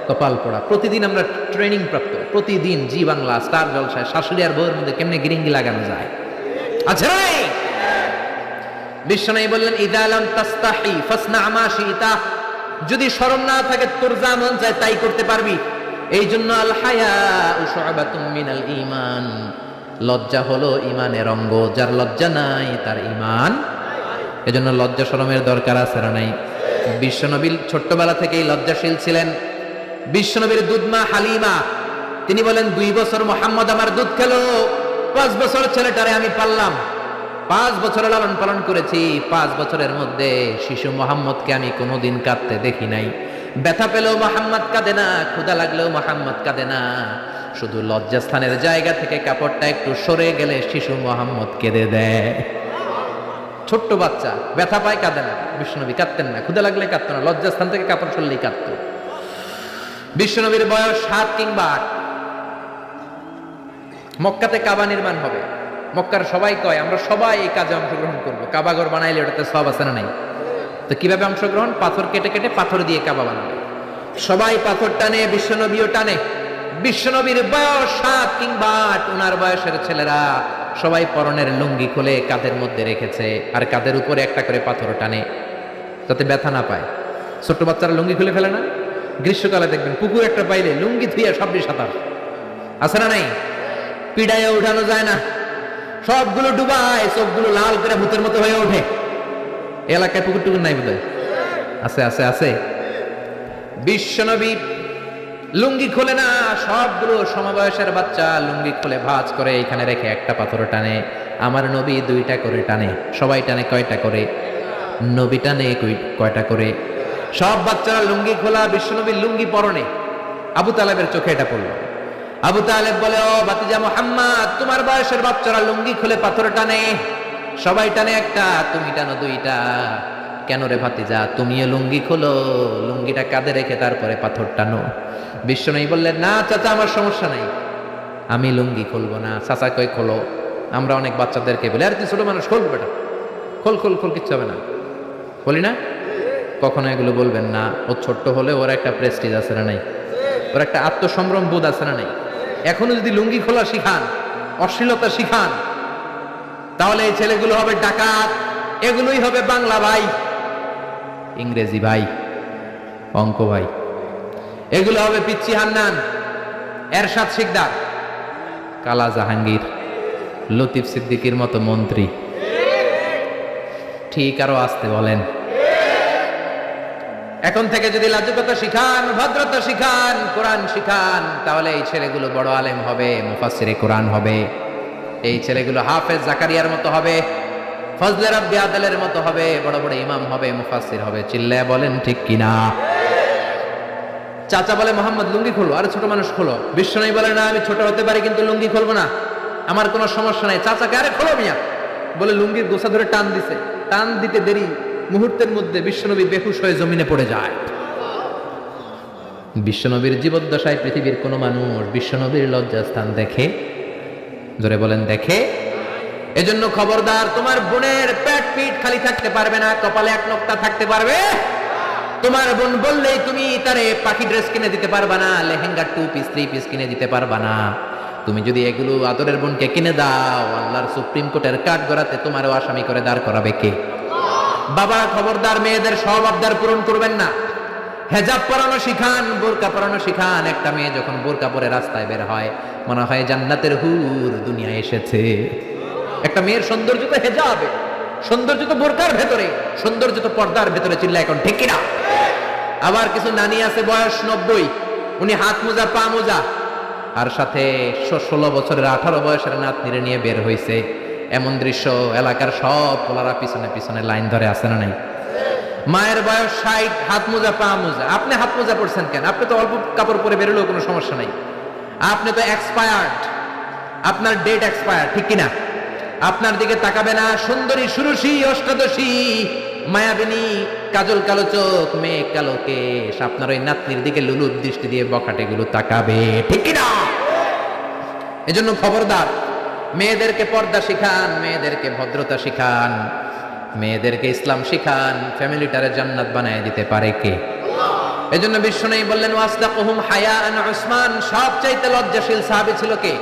কপাল পড়া। প্রতিদিন আমরা ট্রেনিং প্রাপ্ত, প্রতিদিন জি বাংলা স্টার জলসায় শাশুড়ি আর বউয়ের মধ্যে কেমনে গিরিঙ্গি লাগানো যায়। আচ্ছা নাই? বিশ্বনবী বললেন, ইদা লাম তাস্তাহি ফাসনা মা শিতা, যদি শরম না থাকে তোর যা মন চায় তাই করতে পারবি। এই জন্য আল হায়াউ শুআবাতুম মিনাল ঈমান, লজ্জা হলো ঈমানের অঙ্গ, যার লজ্জা নাই তার ঈমান। এজন্য লজ্জা শরমের দরকার আছে না নাই? বিশ্বনবী ছোট্টবেলা থেকেই লজ্জাশীল ছিলেন। বিশ্বনবীর দুধমা হালিমা, তিনি বলেন, 2 বছর মুহাম্মদ আমার দুধ খেলো, 5 বছর ছেলেটারে আমি পাললাম, 5 বছর লালন পালন করেছি। 5 বছরের মধ্যে শিশু মুহাম্মদকে আমি কোনোদিন কাঁদতে দেখি নাই। ব্যথা পেলেও মুহাম্মদ কাঁদে না, ক্ষুধা লাগলেও মুহাম্মদ কাঁদে না। শুধু লজ্জাস্থানের জায়গা থেকে কাপড়টা একটু সরে গেলে শিশু মুহাম্মদ কেঁদে দেয়। ছোট্ট বাচ্চা ব্যথা পায়, কাঁদে না। বিশ্বনবী কাঁদতেন না, ক্ষুধা লাগলে কাঁদতো না, লজ্জাস্থান থেকে কাপড় সরলেই কাঁদতো। বিশ্বনবীর বয়স 7 কিংবা 8। মক্কাতে কাবা নির্মাণ হবে। মক্কার সবাই কয়, আমরা সবাই এই কাজে অংশগ্রহণ করবো। কাবা ঘর বানাইলে ওটাতে সব আছে না নাই? তো কিভাবে অংশগ্রহণ? পাথর কেটে কেটে পাথর দিয়ে কাবা বানাবে। সবাই পাথর টানে, বিশ্বনবীও টানে। বিশ্বনবীর বয়স 7 কিংবা 8, ওনার বয়সের ছেলেরা সবাই পরনের লুঙ্গি খুলে কাঁধের মধ্যে রেখেছে, আর কাঁধের উপরে একটা করে পাথর টানে যাতে ব্যথা না পায়। ছোট্ট বাচ্চারা লুঙ্গি খুলে ফেলে না? গ্রীষ্মকালে দেখবেন পুকুর একটা পাইলে লুঙ্গি ধুইয়া সবই সাঁতার, আছে না নাই? পিড়াইয়া উঠানো যায় না, সবগুলো ডুবায়, চোখগুলো লাল করে ভূতের মতো হয়ে ওঠে। এলাকায় পুকুর টুকুর নাই বোধহয়? আছে আছে আছে। বিশ্বনবী লুঙ্গি খোলে না, সবগুলো সমবয়সের বাচ্চা লুঙ্গি খুলে ভাঁজ করে এখানে রেখে একটা পাথর টানে। আমার নবী 2টা করে টানে। সবাই টানে কয়টা করে? নবী টানে কয়টা করে? সব বাচ্চারা লুঙ্গি খোলা, বিশ্বনবীর লুঙ্গি পরনে। আবু তালেবের চোখে এটা পড়লো। আবু তালেব বলে, ও ভাতিজা মুহাম্মদ, তোমার বয়সের বাচ্চারা লুঙ্গি খুলে পাথর টানে, সবাই টানে একটা, তুমি টানো 2টা। কেন রে ভাতিজা, তুমিও লুঙ্গি খোলো, লুঙ্গিটা কাঁধে রেখে তারপরে পাথর টানো। বিশ্বনবী বললেন, না চাচা, আমার সমস্যা নাই, আমি লুঙ্গি খুলবো না। চাচা কই, খোলো। আমরা অনেক বাচ্চাদেরকে বলি, আর তুই ছোট মানুষ, খোল বেটা, খোল খোল খোল, কিচ্ছু হবে না, বলি না? কখনো এগুলো বলবেন না। ও ছোট্ট হলে ওর একটা প্রেস্টিজ আছে না নাই? ওর একটা আত্মসম্ভ্রম বোধ আছে না নাই? এখনো যদি লুঙ্গি খোলা শিখান, অশ্লীলতা শিখান, তাহলে এই ছেলেগুলো হবে ডাকাত, এগুলোই হবে বাংলা ভাই, ইংরেজি ভাই, অঙ্ক ভাই, এগুলো হবে পিচ্চি হান্নান, এরশাদ শিকদার, কালা জাহাঙ্গীর, লতিফ সিদ্দিকীর মতো মন্ত্রী। ঠিক আরো আসতে বলেন। এখন থেকে যদি লাজুকতা শিখান, ভদ্রতা শিখান, কোরআন শিখান, তাহলে এই ছেলেগুলো বড় আলেম হবে, মুফাসসিরে কোরআন হবে। এই ছেলেগুলো হাফেজ জাকারিয়ার মতো হবে, ফজলে রাব্বি আদলের মতো হবে, বড় বড় ইমাম হবে, মুফাসসির হবে। চিল্লায়া বলেন ঠিক কিনা? চাচা বলে মোহাম্মদ লুঙ্গি খোলো, আরে ছোট মানুষ খোলো। বিশ্বনবী বলে না আমি ছোট হতে পারি কিন্তু লুঙ্গি খুলবো না, আমার কোনো সমস্যা নাই। চাচাকে আরে খোলো মিয়া বলে লুঙ্গির গোছা ধরে টান দিছে, টান দিতে দেরি, মুহূর্তের মধ্যে বিশ্বনবী বেহুশ হয়ে জমিনে পড়ে যায়। বিশ্বনবীর জীবদ্দশায় পৃথিবীর কোন মানুষ বিশ্বনবীর লজ্জাস্থান দেখে? জোরে বলেন দেখে? এজন্য খবরদার, তোমার বোনের পেট পিঠ খালি থাকতে পারবে না, কপালে এক নোক্তা থাকতে পারবে। তোমার বোন বললেই তুমি তারে পাখি ড্রেস কিনে দিতে পারবা না, লেহেঙ্গা 2 পিস 3 পিস কিনে দিতে পারবা না। তুমি যদি এগুলো আদরের বোনকে কিনে দাও, আল্লাহর সুপ্রিম কোর্টের কাঠ গড়াতে তোমারও আসামি করে দাঁড় করাবে কে? বাবা খবরদার, মেয়েদের সব আবদার পূরণ করবেন না। হেজাব পরানো শিখান, বোরকা পরানো শিখান। একটা মেয়ে যখন বোরকা পরে রাস্তায় বের হয়, মনে হয় জান্নাতের হুর দুনিয়ায় এসেছে। একটা মেয়ের সৌন্দর্য তো হেজাবে, সৌন্দর্য তো বোরকার ভেতরে, সৌন্দর্য তো পর্দার ভেতরে। চিল্লা এখন ঠিক কিনা? আবার কিছু নানি আছে বয়স 90, উনি হাত মোজা পা মোজা, আর সাথে 16 বছরের 18 বয়সের নাতনিরে নিয়ে বের হইছে। এমন দৃশ্য এলাকার সব পোলারা পিছনে পিছনে লাইন ধরে আছে না নাই? মায়ের বয়স 60, হাত মোজা পা মোজা। আপনি হাত মোজা পরছেন কেন? আপনি তো অল্প কাপড় পরে বেরোলেও কোনো সমস্যা নাই। আপনি তো এক্সপায়ার্ড, আপনার ডেট এক্সপায়ার, ঠিক কিনা? আপনার দিকে তাকাবে না সুন্দরী সুরুষী অষ্টাদশী মায়াবিনী কাজল কালো চোখ মেঘ কালো কেশ, আপনার ওই নাতনির দিকে লুলুপ দৃষ্টি দিয়ে বখাটে গুলো তাকাবে, ঠিক কিনা? এজন্য খবরদার, মেয়েদেরকে পর্দা শিখান, মেয়েদেরকে ভদ্রতা শিখান, মেয়েদেরকে ইসলাম শিখান। ফ্যামিলিটারে জান্নাত বানায় দিতে পারে কে? এজন্য বিশ্বনবী বললেন ওয়াসদাকুহুম হায়াআন উসমান, সবচাইতে লজ্জাশীল সাহাবী ছিল কে?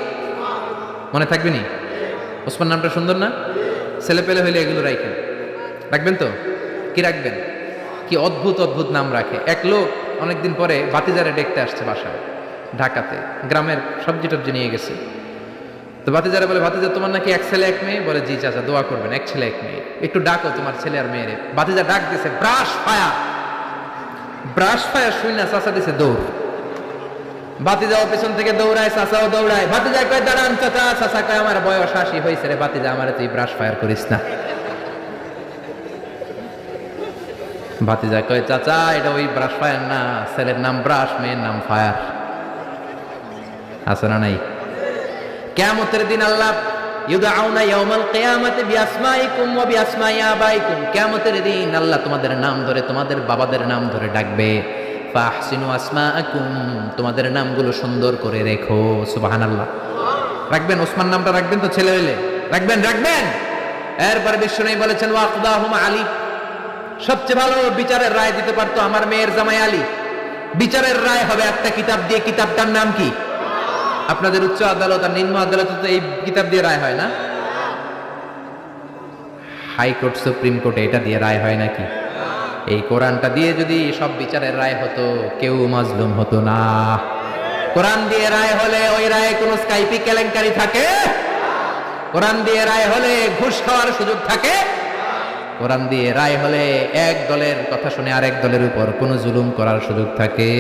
মনে থাকবে নি? ওসমান নামটা সুন্দর না? ছেলে পেলে হইলে এগুলো রাখেন, রাখবেন তো? কি রাখবেন? কি অদ্ভুত অদ্ভুত নাম রাখে। এক লোক অনেকদিন পরে ভাতিজারে দেখতে আসছে বাসায়, ঢাকাতে, গ্রামের সবজি টবজি নিয়ে গেছে। তো ভাতিজারে বলে, ভাতিজা তোমার নাকি এক ছেলে এক মেয়ে? বলে জি চাচা, দোয়া করবেন, এক ছেলে এক মেয়ে, একটু ডাকো তোমার ছেলে আর মেয়েরে। ভাতিজা ডাক দিছে, ব্রাশ ফায়ার। ব্রাশ ফায়ার শুই না চাচা দিছে দৌড়। ভাতিজাও পেছন থেকে দৌড়ায়, চাচাও দৌড়ায়। ভাতিজা কয় দাঁড়ান চাচা, চাচা কয় আমার বয়স 80 হয়েছে রে ভাতিজা, আমার তুই ব্রাশ ফায়ার করিস না। ভাতিজা কয় চাচা এটা ওই ব্রাশ ফায়ার না, ছেলের নাম ব্রাশ, মেয়ের নাম ফায়ার। আছে না নাই? কিয়ামতের দিন আল্লাহ ইউদআউনা ইয়াউমাল কিয়ামাতি বিআসমাইকুম ওয়া বিআসমাই আবাইকুম, কিয়ামতের দিন আল্লাহ তোমাদের নাম ধরে, তোমাদের বাবাদের নাম ধরে ডাকবে। ফাহসিনু আসমাআকুম, তোমাদের নামগুলো সুন্দর করে রেখো। সুবহানাল্লাহ। রাখবেন? ওসমান নামটা রাখবেন তো? ছেলে হইলে রাখবেন, রাখবেন। এরপরে বিশ্বনবী বলেছেন ওয়াকদাহুম আলী, সবচেয়ে ভালো বিচারের রায় দিতে পারতো আমার মেয়ের জামাই আলী। বিচারের রায় হবে একটা কিতাব দিয়ে, কিতাবটার নাম কি? আপনাদের উচ্চ আদালত আর নিম্ন আদালত তো এই কিতাব দিয়ে রায় হয় না? হাইকোর্ট সুপ্রিম কোর্টে এটা দিয়ে রায় হয় নাকি? এই কোরআনটা দিয়ে যদি সব বিচারের রায় হতো, কেউ মাজলুম হতো না। কোরআন দিয়ে রায় হলে ওই রায়ে কোনো স্কাইপি কেলেঙ্কারি থাকে? কোরআন দিয়ে রায় হলে ঘুষ খাওয়ার সুযোগ থাকে? কোরআন দিয়ে রায় হলে এক দলের কথা শুনে আরেক দলের উপর কোনো জুলুম করার সুযোগ থাকে?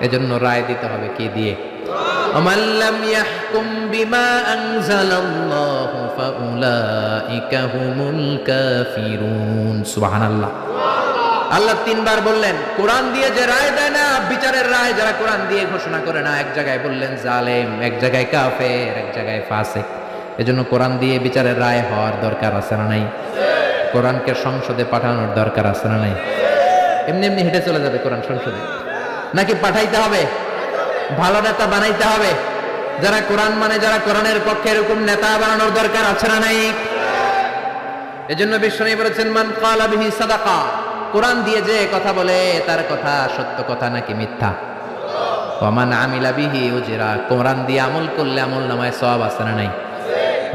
এজন্য রায় দিতে হবে কি দিয়ে? وَمَنْ لَمْ يَحْكُمْ بِمَا أَنزَلَ اللَّهُ فَأُولَئِكَ هُمُ الْكَافِرُونَ। সুবহানাল্লাহ। আল্লাহ তিনবার বললেন কোরআন দিয়ে যে রায় দেয় না, বিচারের রায় যারা কোরআন দিয়ে ঘোষণা করে না, এক জায়গায় বললেন জালেম, এক জায়গায় কাফের, এক জায়গায় ফাসিক। এজন্য কোরআন দিয়ে বিচারের রায় হওয়ার দরকার আছে না নাই? কোরআনকে সংসদে পাঠানোর দরকার আছে না নাই? এমনি এমনি হেঁটে চলে যাবে কোরআন সংসদে? নাকি পাঠাইতে হবে? ভালো নেতা বানাইতে হবে, যারা কোরআন মানে, যারা কোরআনের পক্ষে, এরকম নেতা বানানোর দরকার আছে না নাই? এজন্য বিশ্বনবী বলেছেন মান ক্বালা বিহি সাদাকা, কোরআন দিয়ে যে কথা বলে তার কথা সত্য কথা নাকি মিথ্যা। ওয়া মান আমিলা বিহি উজরা, কোরআন দিয়ে আমল করলে আমল নামায় সওয়াব আছে না নাই?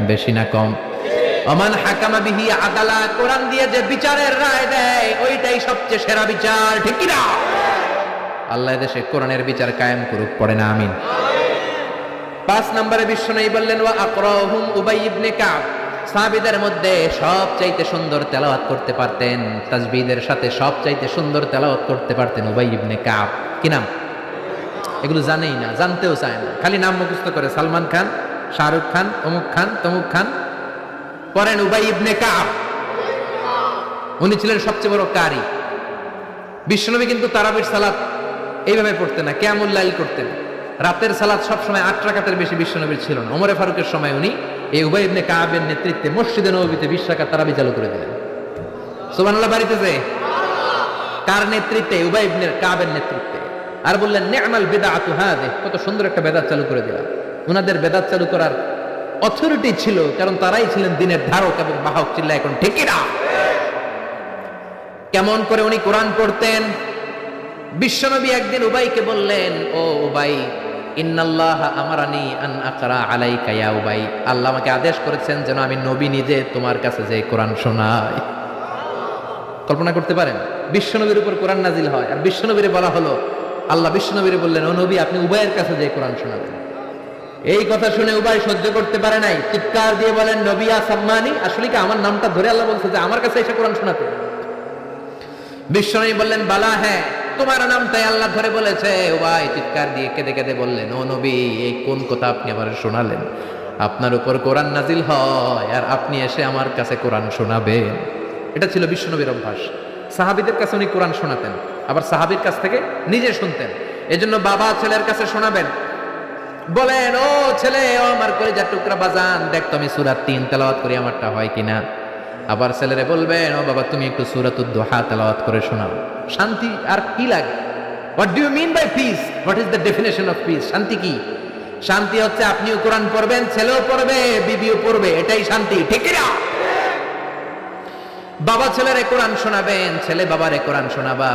বেশি না কম? ওয়া মান হাকামা বিহি আদালা, কোরআন দিয়ে যে বিচারের রায় দেয় ওইটাই সবচেয়ে সেরা বিচার, ঠিক কি না? আল্লাহ দেশে কোরআনের বিচার কায়েম করুক, পড়ে না আমিন। 5 নম্বরে বিশ্বনবী বললেন ওয়া আকরাহুম উবাই ইবনে কাব, সাহাবীদের মধ্যে সবচাইতে সুন্দর তেলাওয়াত করতে পারতেন, তাসবিহের সাথে সবচাইতে সুন্দর তেলাওয়াত করতে পারতেন উবাই ইবনে কাব। কি নাম? এগুলো জানেই না, জানতেও চায় না, খালি নাম মুখস্থ করে, সালমান খান, শাহরুখ খান, অমুক খান, তমুক খান। পড়েন উবাই ইবনে কাব। উনি ছিলেন সবচেয়ে বড় কারি। বিশ্বনবী কিন্তু তারাবির সালাত এইভাবে পড়তেন না, কিয়ামুল লাইল করতেন। রাতের সালাত সবসময় 8 রাকাতের বেশি বিশ্বনবীর ছিল না। ওমরে ফারুকের সময় উনি এই উবাই ইবনে কাবের নেতৃত্বে মসজিদে নববীতে 20 রাকাত তারাবি চালু করে দিলেন। সুবহানাল্লাহ বাড়িতেছে। কার নেতৃত্বে? উবাই ইবনে কাবের নেতৃত্বে। আর বললেন নি'মাল বিদআতু হাযিহ, কত সুন্দর একটা বেদাত চালু করে দিলাম। ওনাদের বেদাত চালু করার অথরিটি ছিল, কারণ তারাই ছিলেন দিনের ধারক এবং বাহক। চিল্লা এখন ঠিক কিনা? কেমন করে উনি কোরআন পড়তেন? বিশ্বনবী একদিন উবাইকে বললেন, ও উবাই, ইন্নাল্লাহ আমারানি আন আকরা আলাইকা ইয়া উবাই, আল্লাহ আমাকে আদেশ করেছেন যেন আমি নবী নিজে তোমার কাছে যে কোরআন শোনাই। কল্পনা করতে পারেন? বিশ্বনবীর উপর কোরআন নাজিল হয়, আর বিশ্বনবীরে বলা হলো, আল্লাহ বিশ্বনবীরে বললেন, ও নবী আপনি উবাইয়ের কাছে যে কোরআন শোনাবেন। এই কথা শুনে উবাই সহ্য করতে পারে নাই, চিৎকার দিয়ে বলেন, নবী আসাম্মানি, আসলে কি আমার নামটা ধরে আল্লাহ বলছে যে আমার কাছে এসে কোরআন শোনাতে? বিশ্বনবী বললেন, বালা, হ্যাঁ তোমার নামটাই আল্লাহ ধরে বলেছে। উবাই চিৎকার দিয়ে কেঁদে কেঁদে বললেন, ও নবী এই কোন কথা আপনি আমার শোনালেন? আপনার উপর কোরআন নাজিল হয় আর আপনি এসে আমার কাছে কোরআন শোনাবেন। এটা ছিল বিশ্বনবীর অভ্যাস। সাহাবীদের কাছে উনি কোরআন শোনাতেন, আবার সাহাবীর কাছ থেকে নিজে শুনতেন। এজন্য বাবা ছেলের কাছে শোনাবেন, বলেন, ও ছেলে, ও আমার কলিজার টুকরা বাজান, দেখ তো আমি সূরা 3 তেলাওয়াত করি, আমারটা হয় কিনা। আবার ছেলেরে বলবেন, ও বাবা তুমি একটু সূরাতুদ দুহা তেলাওয়াত করে শোনাও। শান্তি আর কি লাগে? What do you mean by peace? What is the definition of peace? শান্তি কি? শান্তি হচ্ছে আপনিও কোরআন পড়বেন, ছেলেও পড়বে, বিবিও পড়বে, এটাই শান্তি, ঠিক না? বাবা ছেলেরে কোরআন শোনাবেন, ছেলে বাবারে কোরআন শোনাবা,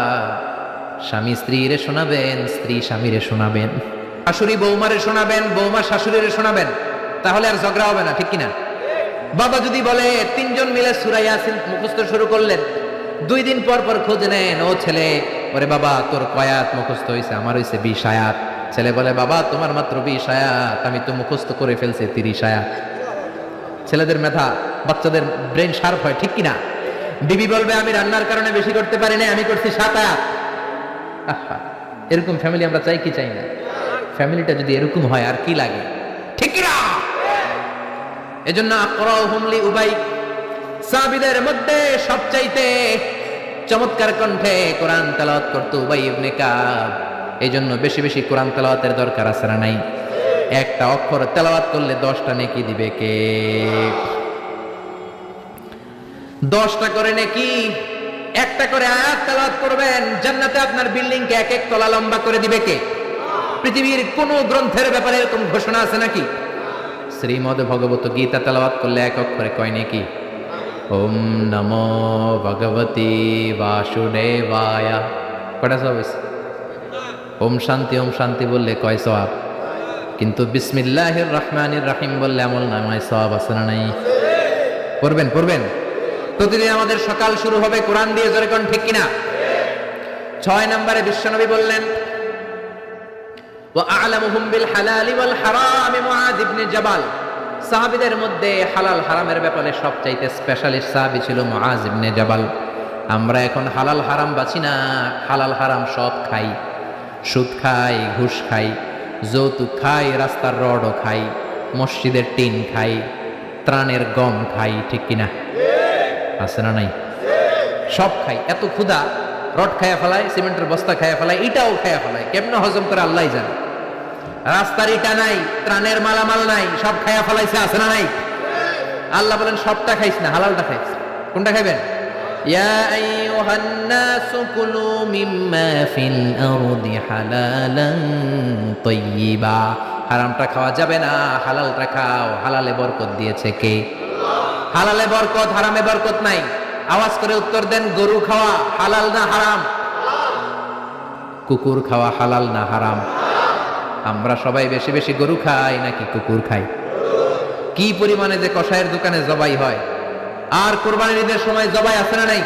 স্বামী স্ত্রীরে শোনাবেন, স্ত্রী স্বামীরে শোনাবেন, শাশুড়ি বৌমারে শোনাবেন, বৌমা শাশুড়িরে শোনাবেন, তাহলে আর ঝগড়া হবে না, ঠিক কিনা? বাবা যদি বলে 3 জন মিলে সূরা ইয়াসিন মুখস্থ শুরু করলেন, 2 দিন পর পর খোঁজ নেন, ও ছেলে, ওরে বাবা তোর কয় আয়াত মুখস্থ হয়েছে? আমার হয়েছে 20 আয়াত। ছেলে বলে, বাবা তোমার মাত্র 20 আয়াত, আমি তো মুখস্থ করে ফেলছি 30 আয়াত। ছেলেদের মেধা, বাচ্চাদের ব্রেন শার্প হয়, ঠিক কিনা? বিবি বলবে, আমি রান্নার কারণে বেশি করতে পারি না, আমি করছি 7 আয়াত। আহা, এরকম ফ্যামিলি আমরা চাই কি চাই না? ফ্যামিলিটা যদি এরকম হয় আর কি লাগে, ঠিক কিনা? এজন্য আকরাহুম লি উবাই, সাহাবীদের মধ্যে সবচাইতে চমৎকার কণ্ঠে কোরআন তেলাওয়াত করত উবাই ইবনে কাব। এজন্য বেশি বেশি কোরআন তেলাওয়াতের দরকার আছে না নাই? একটা অক্ষর তেলাওয়াত করলে 10টা নেকি দিবে কে? 10টা করে নেকি। একটা করে আয়াত তেলাওয়াত করবেন, জান্নাতে আপনার বিল্ডিং কে 1 তলা লম্বা করে দিবে কে? পৃথিবীর কোন গ্রন্থের ব্যাপারে এরকম ঘোষণা আছে নাকি? শ্রীমদ ভগবত গীতা তেলাওয়াত করলে 1 অক্ষরে কয় নেকি? ওম নমো ভগবতী বাসুদেবায়, কয়টা সওয়াব হইছে? ওম শান্তি বললে কয় সওয়াব? কিন্তু বিসমিল্লাহির রহমানির রহিম বললে আমল নামায় সওয়াব আছে না নাই? পড়বেন প্রতিদিন আমাদের সকাল শুরু হবে কোরআন দিয়ে, জোরে কোন ঠিক কিনা? 6 নম্বরে বিশ্বনবী বললেন, ওয়া আ'লামুহুম বিল হালালি ওয়াল হারাম মুআয ইবনে জাবাল। সাহাবীদের মধ্যে হালাল হারামের ব্যাপারে সবচাইতে স্পেশালিস্ট সাহাবী ছিল মুআয ইবনে জাবাল। আমরা এখন হালাল হারাম বাছি না, হালাল হারাম সব খাই, সুদ খাই, ঘুষ খাই, যৌতুক খাই, রাস্তার রডও খাই, মসজিদের টিন খাই, ত্রাণের গম খাই, ঠিক কিনা? আছে না নাই? সব খাই। এত ক্ষুধা, রড খায়া ফেলায়, সিমেন্টের বস্তা খায়া ফেলায়, ইটাও খায়া ফেলায়, কেমনে হজম করে আল্লাহই জানে। রাস্তার ইটা নাই, ত্রাণের মালামাল নাই, সব খায়া ফেলাইছে, আছে না নাই? আল্লাহ বলেন সবটা খাইস না, হালালটা খাইস। কোনটা খাইবেন? ইয়া আইয়ুহান নাসু কুলু মিম্মা ফিল আরদি হালালান তাইয়্যিবা। হারামটা খাওয়া যাবে না, হালালটা খাও। হালালে বরকত দিয়েছে কে? হালালে বরকত, হারামে বরকত নাই। আওয়াজ করে উত্তর দেন, গরু খাওয়া হালাল না হারাম? কুকুর খাওয়া হালাল না হারাম? আমরা সবাই বেশি বেশি গরু খাই নাকি কুকুর খাই? কি পরিমাণে যে কসাইয়ের দোকানে জবাই হয়, আর কোরবানির ঈদের সময় জবাই আছে না নাই?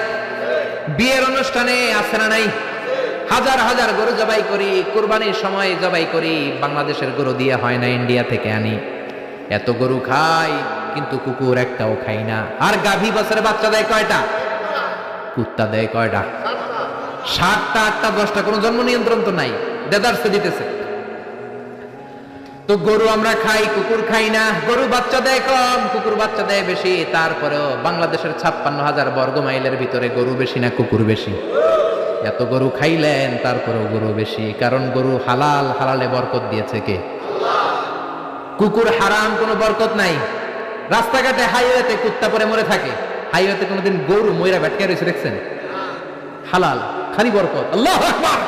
বিয়ের অনুষ্ঠানে আছে না নাই? হাজার হাজার গরু জবাই করি, কুরবানির সময় জবাই করি, বাংলাদেশের গরু দিয়ে হয় না, ইন্ডিয়া থেকে আনি। এত গরু খাই কিন্তু কুকুর একটাও খাই না। আর গাভী বছরে বাচ্চা দেয় কয়টা? কুত্তা দেয় কয়টা? 7টা 8টা 10টা, কোনো জন্ম নিয়ন্ত্রণ তো নাই, দেদারসে দিতেছে। তো গরু আমরা খাই, কুকুর খাই না। গরু বাচ্চা দেয় কম, কুকুর বাচ্চা দেয় বেশি। তারপরেও বাংলাদেশের 56,000 বর্গ মাইলের ভিতরে গরু বেশি না কুকুর বেশি? এত গরু খাইলেন তারপরেও গরু বেশি, কারণ গরু হালাল, হালালে বরকত দিয়েছে কে? কুকুর হারাম, কোনো বরকত নাই। রাস্তাঘাটে হাইওয়েতে কুত্তা পরে মরে থাকে, হাইওয়েতে কোনোদিন গরু ময়রা ব্যাটকে রয়েছে দেখছেন? হালাল, খালি বরকত। আল্লাহু আকবার।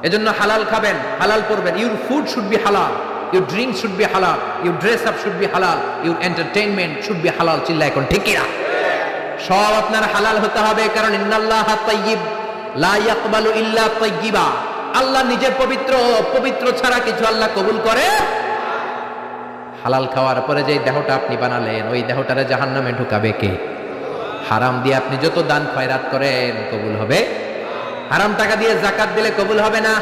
এজন্য হালাল খাবেন, হালাল করবেন। ইউর ফুড শুড বি হালাল, ইউর ড্রিঙ্ক শুড বি হালাল, your dress up should be হালাল, ইউর এন্টারটেইনমেন্ট শুড বি হালাল। চিল্লা এখন ঠিক কিনা? সব আপনার হালাল হতে হবে, কারণ ইন্নাল্লাহা তাইয়্যিব লা ইয়াকবালু ইল্লা তাইয়্যিবা। আল্লাহ নিজে পবিত্র, পবিত্র ছাড়া কিছু আল্লাহ কবুল করে। হালাল খাওয়ার পরে যে দেহটা আপনি বানালেন, ওই দেহটারে জাহান্নামে ঢুকাবে কে? হারাম দিয়ে আপনি যত দান খয়রাত করেন কবুল হবে? হারাম টাকা দিয়ে যাকাত দিলে কবুল হবে না,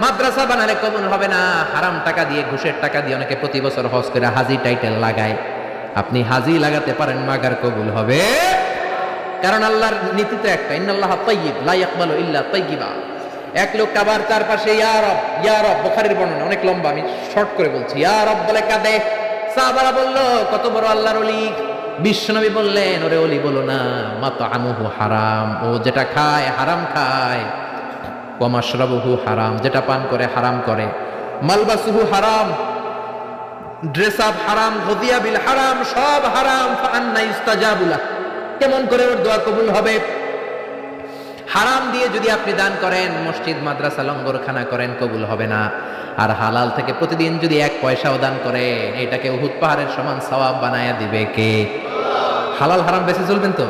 মাদ্রাসা বানালে কবুল হবে না। হারাম টাকা দিয়ে, ঘুষের টাকা দিয়ে অনেকে প্রতি বছর হজ করে হাজি টাইটেল লাগায়। আপনি হাজি লাগাতে পারেন, মাগার কবুল হবে? কারণ আল্লাহর নীতি তো একটা, ইন্নাল্লাহা তাইয়্যিব লা ইয়াকবালু ইল্লা তাইয়্যিবা। এক লোক আবার চারপাশে ইয়া রব, ইয়া রব, বুখারীর বর্ণনা, অনেক লম্বা, আমি শর্ট করে বলছি। ইয়া রব বলে কাঁদে। সাহাবারা বলল, কত বড় আল্লাহর ওলি। বিশ্বনবী বললেন, ওরে ওলি বলো না, মাতআমুহু হারাম, ও যেটা খায় হারাম খায়। ওয়া মাশরাবুহু হারাম, যেটা পান করে হারাম করে। মালবাসুহু হারাম, ড্রেস আপ হারাম, গদিয়া বিল হারাম, সব হারাম। ফাআন্না ইস্তাজাবু লাহ, কেমন করে ওর দোয়া কবুল হবে? হারাম দিয়ে যদি আপনি দান করেন, মসজিদ মাদ্রাসা লঙ্গরখানা করেন, কবুল হবে না। আর হালাল থেকে প্রতিদিন যদি 1 পয়সাও দান করেন, এটাকে উহুদ পাহাড়ের সমান সওয়াব বানায়া দিবে কে? হালাল হারাম বেঁচে চলবেন তো,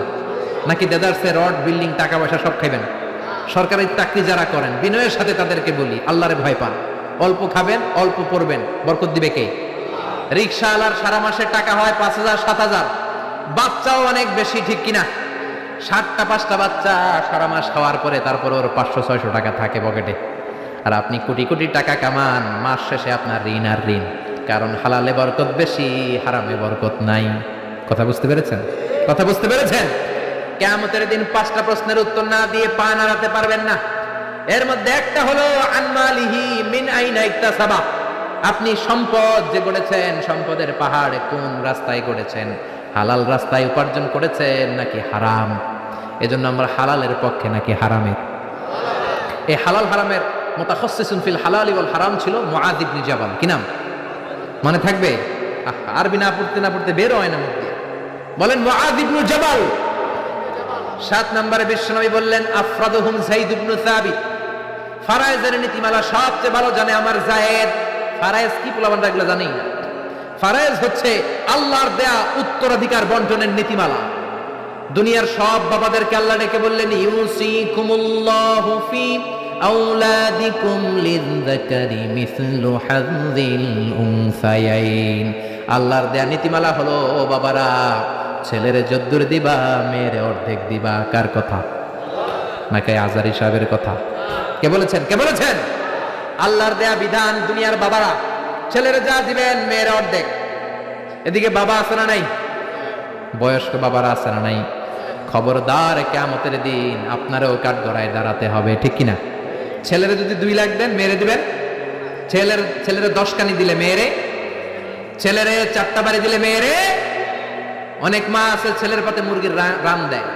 নাকি দেদারসে রড, বিল্ডিং, টাকা পয়সা সব খাইবেন? সরকারি চাকরি যারা করেন, বিনয়ের সাথে তাদেরকে বলি, আল্লাহরে ভয় পান। অল্প খাবেন, অল্প পড়বেন, বরকত দিবে কে? রিকশাওয়ালার সারা মাসের টাকা হয় 5,000 7,000, বাচ্চাও অনেক বেশি, ঠিক কিনা? 7টা 5টা বাচ্চা সারা মাস খাওয়ার পরে তারপর ওর 500-600 টাকা থাকে পকেটে। আর আপনি কোটি কোটি টাকা কামান, মাস শেষে আপনার ঋণ আর ঋণ। কারণ হালালে বরকত বেশি, হারামে বরকত নাই। কথা বুঝতে পেরেছেন? কথা বুঝতে পেরেছেন? কিয়ামতের দিন 5টা প্রশ্নের উত্তর না দিয়ে পা নাড়াতে পারবেন না। এর মধ্যে একটা হলো আন মালিহি মিন আইনা ইকতাসাবা। আপনি সম্পদ যে গড়েছেন, সম্পদের পাহাড় কোন রাস্তায় গড়েছেন? হালাল রাস্তায় উপার্জন করেছেন নাকি হারাম? এজন্য আমরা হালালের পক্ষে নাকি হারামের? এই হালাল হারামের মুতাখাসসিসুন ফিল হালালি ওয়াল হারাম ছিল মুআয ইবনে জাবাল। কি নাম মনে থাকবে? আরবি না পড়তে বের হয় না মুখ দিয়ে। বলেন মুআয ইবনে জাবাল। 7 নম্বরে বিশ্বনবী বললেন আফরাদুহুম যায়েদ ইবনে সাবিত। ফারায়েজের নীতিমালা সবচেয়ে ভালো জানে আমার যায়েদ। ফারায়েজ কি পোলাপানরা এগুলো জানেই না। ফারায়েজ হচ্ছে আল্লাহর দেয়া উত্তরাধিকার বন্টনের নীতিমালা। দুনিয়ার সব বাবাদেরকে আল্লাহ ডেকে বললেন ইউসিকুমুল্লাহু ফি আওলাদিকুম লিযযাকারি মিসলু হাযযিল উনসায়াইন। আল্লাহর দেয়া নীতিমালা হলো, ও বাবারা, ছেলেরে যদ্দুর দিবা, মেয়েরে অর্ধেক দিবা। কার কথা? নাকি আজারি সাহেবের কথা? কে বলেছেন? কে বলেছেন? আল্লাহর দেয়া বিধান। দুনিয়ার বাবারা ছেলেরে যা দিবেন, মেয়েরে অর্ধেক। এদিকে বাবা আছে না নাই? বয়স্ক বাবারা আছে না নাই? খবরদার, কিয়ামতের দিন আপনারও কাঠগড়ায় দাঁড়াতে হবে, ঠিক কিনা? ছেলেরে যদি 2 লাখ দেন, মেয়েরে দিবেন? ছেলেরে 10 কানি দিলে মেয়েরে, ছেলেরে 4টা বাড়ি দিলে মেয়েরে। অনেক মা আছে ছেলের পাতে মুরগির রান দেয়,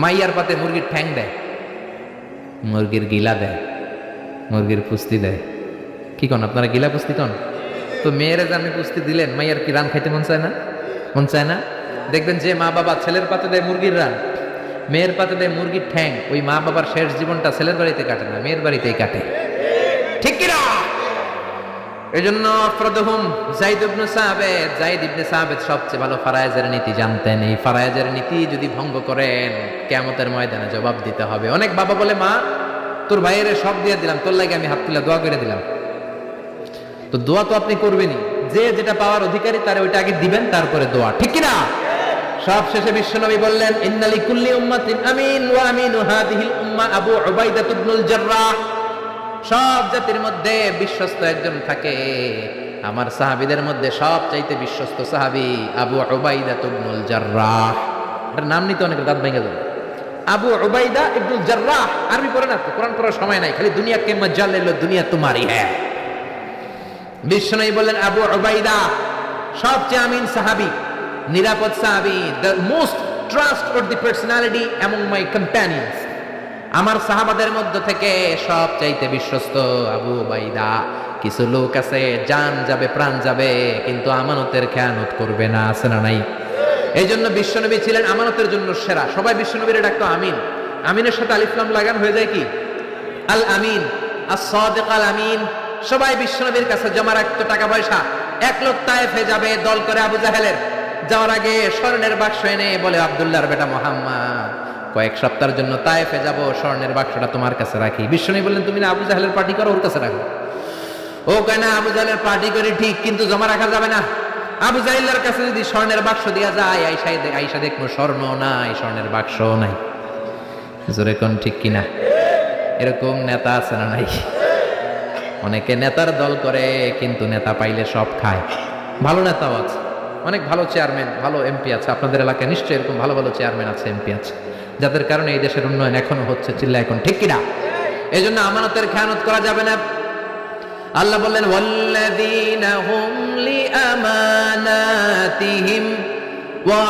মাইয়ার পাতে মুরগির ঠ্যাং দেয়, মুরগির গিলা দেয়, মুরগির পুস্তি দেয়। কি কন আপনারা? গিলা পুস্তি কন তো। মেয়েরে যে আপনি পুস্তি দিলেন, মাইয়ার কি রান খাইতে মন চায় না? মন চায় না? দেখবেন যে মা বাবা ছেলের পাতে দেয় মুরগির রান, মেয়ের পাতে দেয় মুরগির ঠ্যাং, ওই মা বাবার শেষ জীবনটা ছেলের বাড়িতে কাটে না, মেয়ের বাড়িতেই কাটে, ঠিক কিনা? এই জন্য আফরাদুহুম যায়েদ ইবনে সাবিত। যায়েদ ইবনে সাবিত সবচেয়ে ভালো ফারায়েজের নীতি জানতেন। এই ফারায়েজের নীতি যদি ভঙ্গ করেন, কিয়ামতের ময়দানে জবাব দিতে হবে। অনেক বাবা বলে, মা তোর ভাইয়ের সব দিয়ে দিলাম, তোর লাগে আমি হাত তুলে দোয়া করে দিলাম। তো দোয়া তো আপনি করবেনই, যে যেটা পাওয়ার অধিকারী তারে ওইটা আগে দিবেন, তারপরে দোয়া, ঠিক কিনা? সব শেষে বিশ্বনবী বললেন, ইন্না লিকুল্লি উম্মাতিন আমিন ওয়া আমিনু হাদিহিল উম্মাহ আবু উবাইদা ইবনুল জাররাহ। সব জাতির মধ্যে বিশ্বস্ত একজন থাকে, আমার সাহাবীদের মধ্যে সবচাইতে বিশ্বস্ত সাহাবী আবু উবাইদা ইবনুল জাররাহ। এটার নাম নিতে অনেক দাঁত ভেঙে যাবে। আবু উবাইদা ইবনুল জাররাহ। আরবি পড়ে না তো, কোরআন পড়ার সময় নাই, খালি দুনিয়া কে মজা লে লো, দুনিয়া তোমারই হ্যাঁ। বিশ্বনবী বললেন, আবু উবাইদা সবচেয়ে আমিন সাহাবী, নিরাপদ সাহাবী, the most trustworthy personality among my companions। আমার সাহাবাদের মধ্য থেকে সবচাইতে বিশ্বস্ত আবু উবাইদা। কিছু লোক আছে জান যাবে প্রাণ যাবে কিন্তু আমানতের খেয়ানত করবে না, আছে না নাই? এই জন্য বিশ্বনবী ছিলেন আমানতের জন্য সেরা। সবাই বিশ্বনবীর ডাকতো আমিন। আমিনের সাথে আলিফ লাম লাগান হয়ে যায় কি আল আমিন, as-সাদিক আল আমিন। সবাই বিশ্বনবীর কাছে জমা রাখতো টাকা পয়সা। এক লোক তায়েফে যাবে দল করে আবু জাহেলের, যাওয়ার আগে স্বর্ণের বাক্স এনে বলে, আব্দুল্লাহর বেটা মুহাম্মদ, কয়েক সপ্তাহের জন্য তায়েফে যাব, স্বর্ণের বাক্সটা তোমার কাছে রাখি। বিশ্বনবী বললেন, তুমি না আবু জাহেলের পার্টি করো, ওর কাছে রাখো। ও কয় না, আবু জাহেলের পার্টি করি ঠিক, কিন্তু জমা রাখা যাবে না। আবু জাহেলের কাছে যদি স্বর্ণের বাক্স দেওয়া যায়, আইসা দেখবো স্বর্ণ নাই, স্বর্ণের বাক্স নাই। জোরে কোন ঠিক কিনা? এরকম নেতা আছে না নাই? অনেকে নেতার দল করে কিন্তু নেতা পাইলে সব খায়। ভালো নেতাও আছে, অনেক ভালো চেয়ারম্যান, ভালো এমপি আছে। আপনাদের এলাকায় নিশ্চয়ই এরকম ভালো ভালো চেয়ারম্যান আছে, এমপি আছে, যাদের কারণে এই দেশের উন্নয়ন এখনো হচ্ছে। চিল্লা এখন ঠিক কিনা? এই জন্য আমানতের খেয়ানত করা যাবে না। আল্লাহ বললেন, ওয়াল্লাযীনা হুম লিআমানাতিহিম ওয়া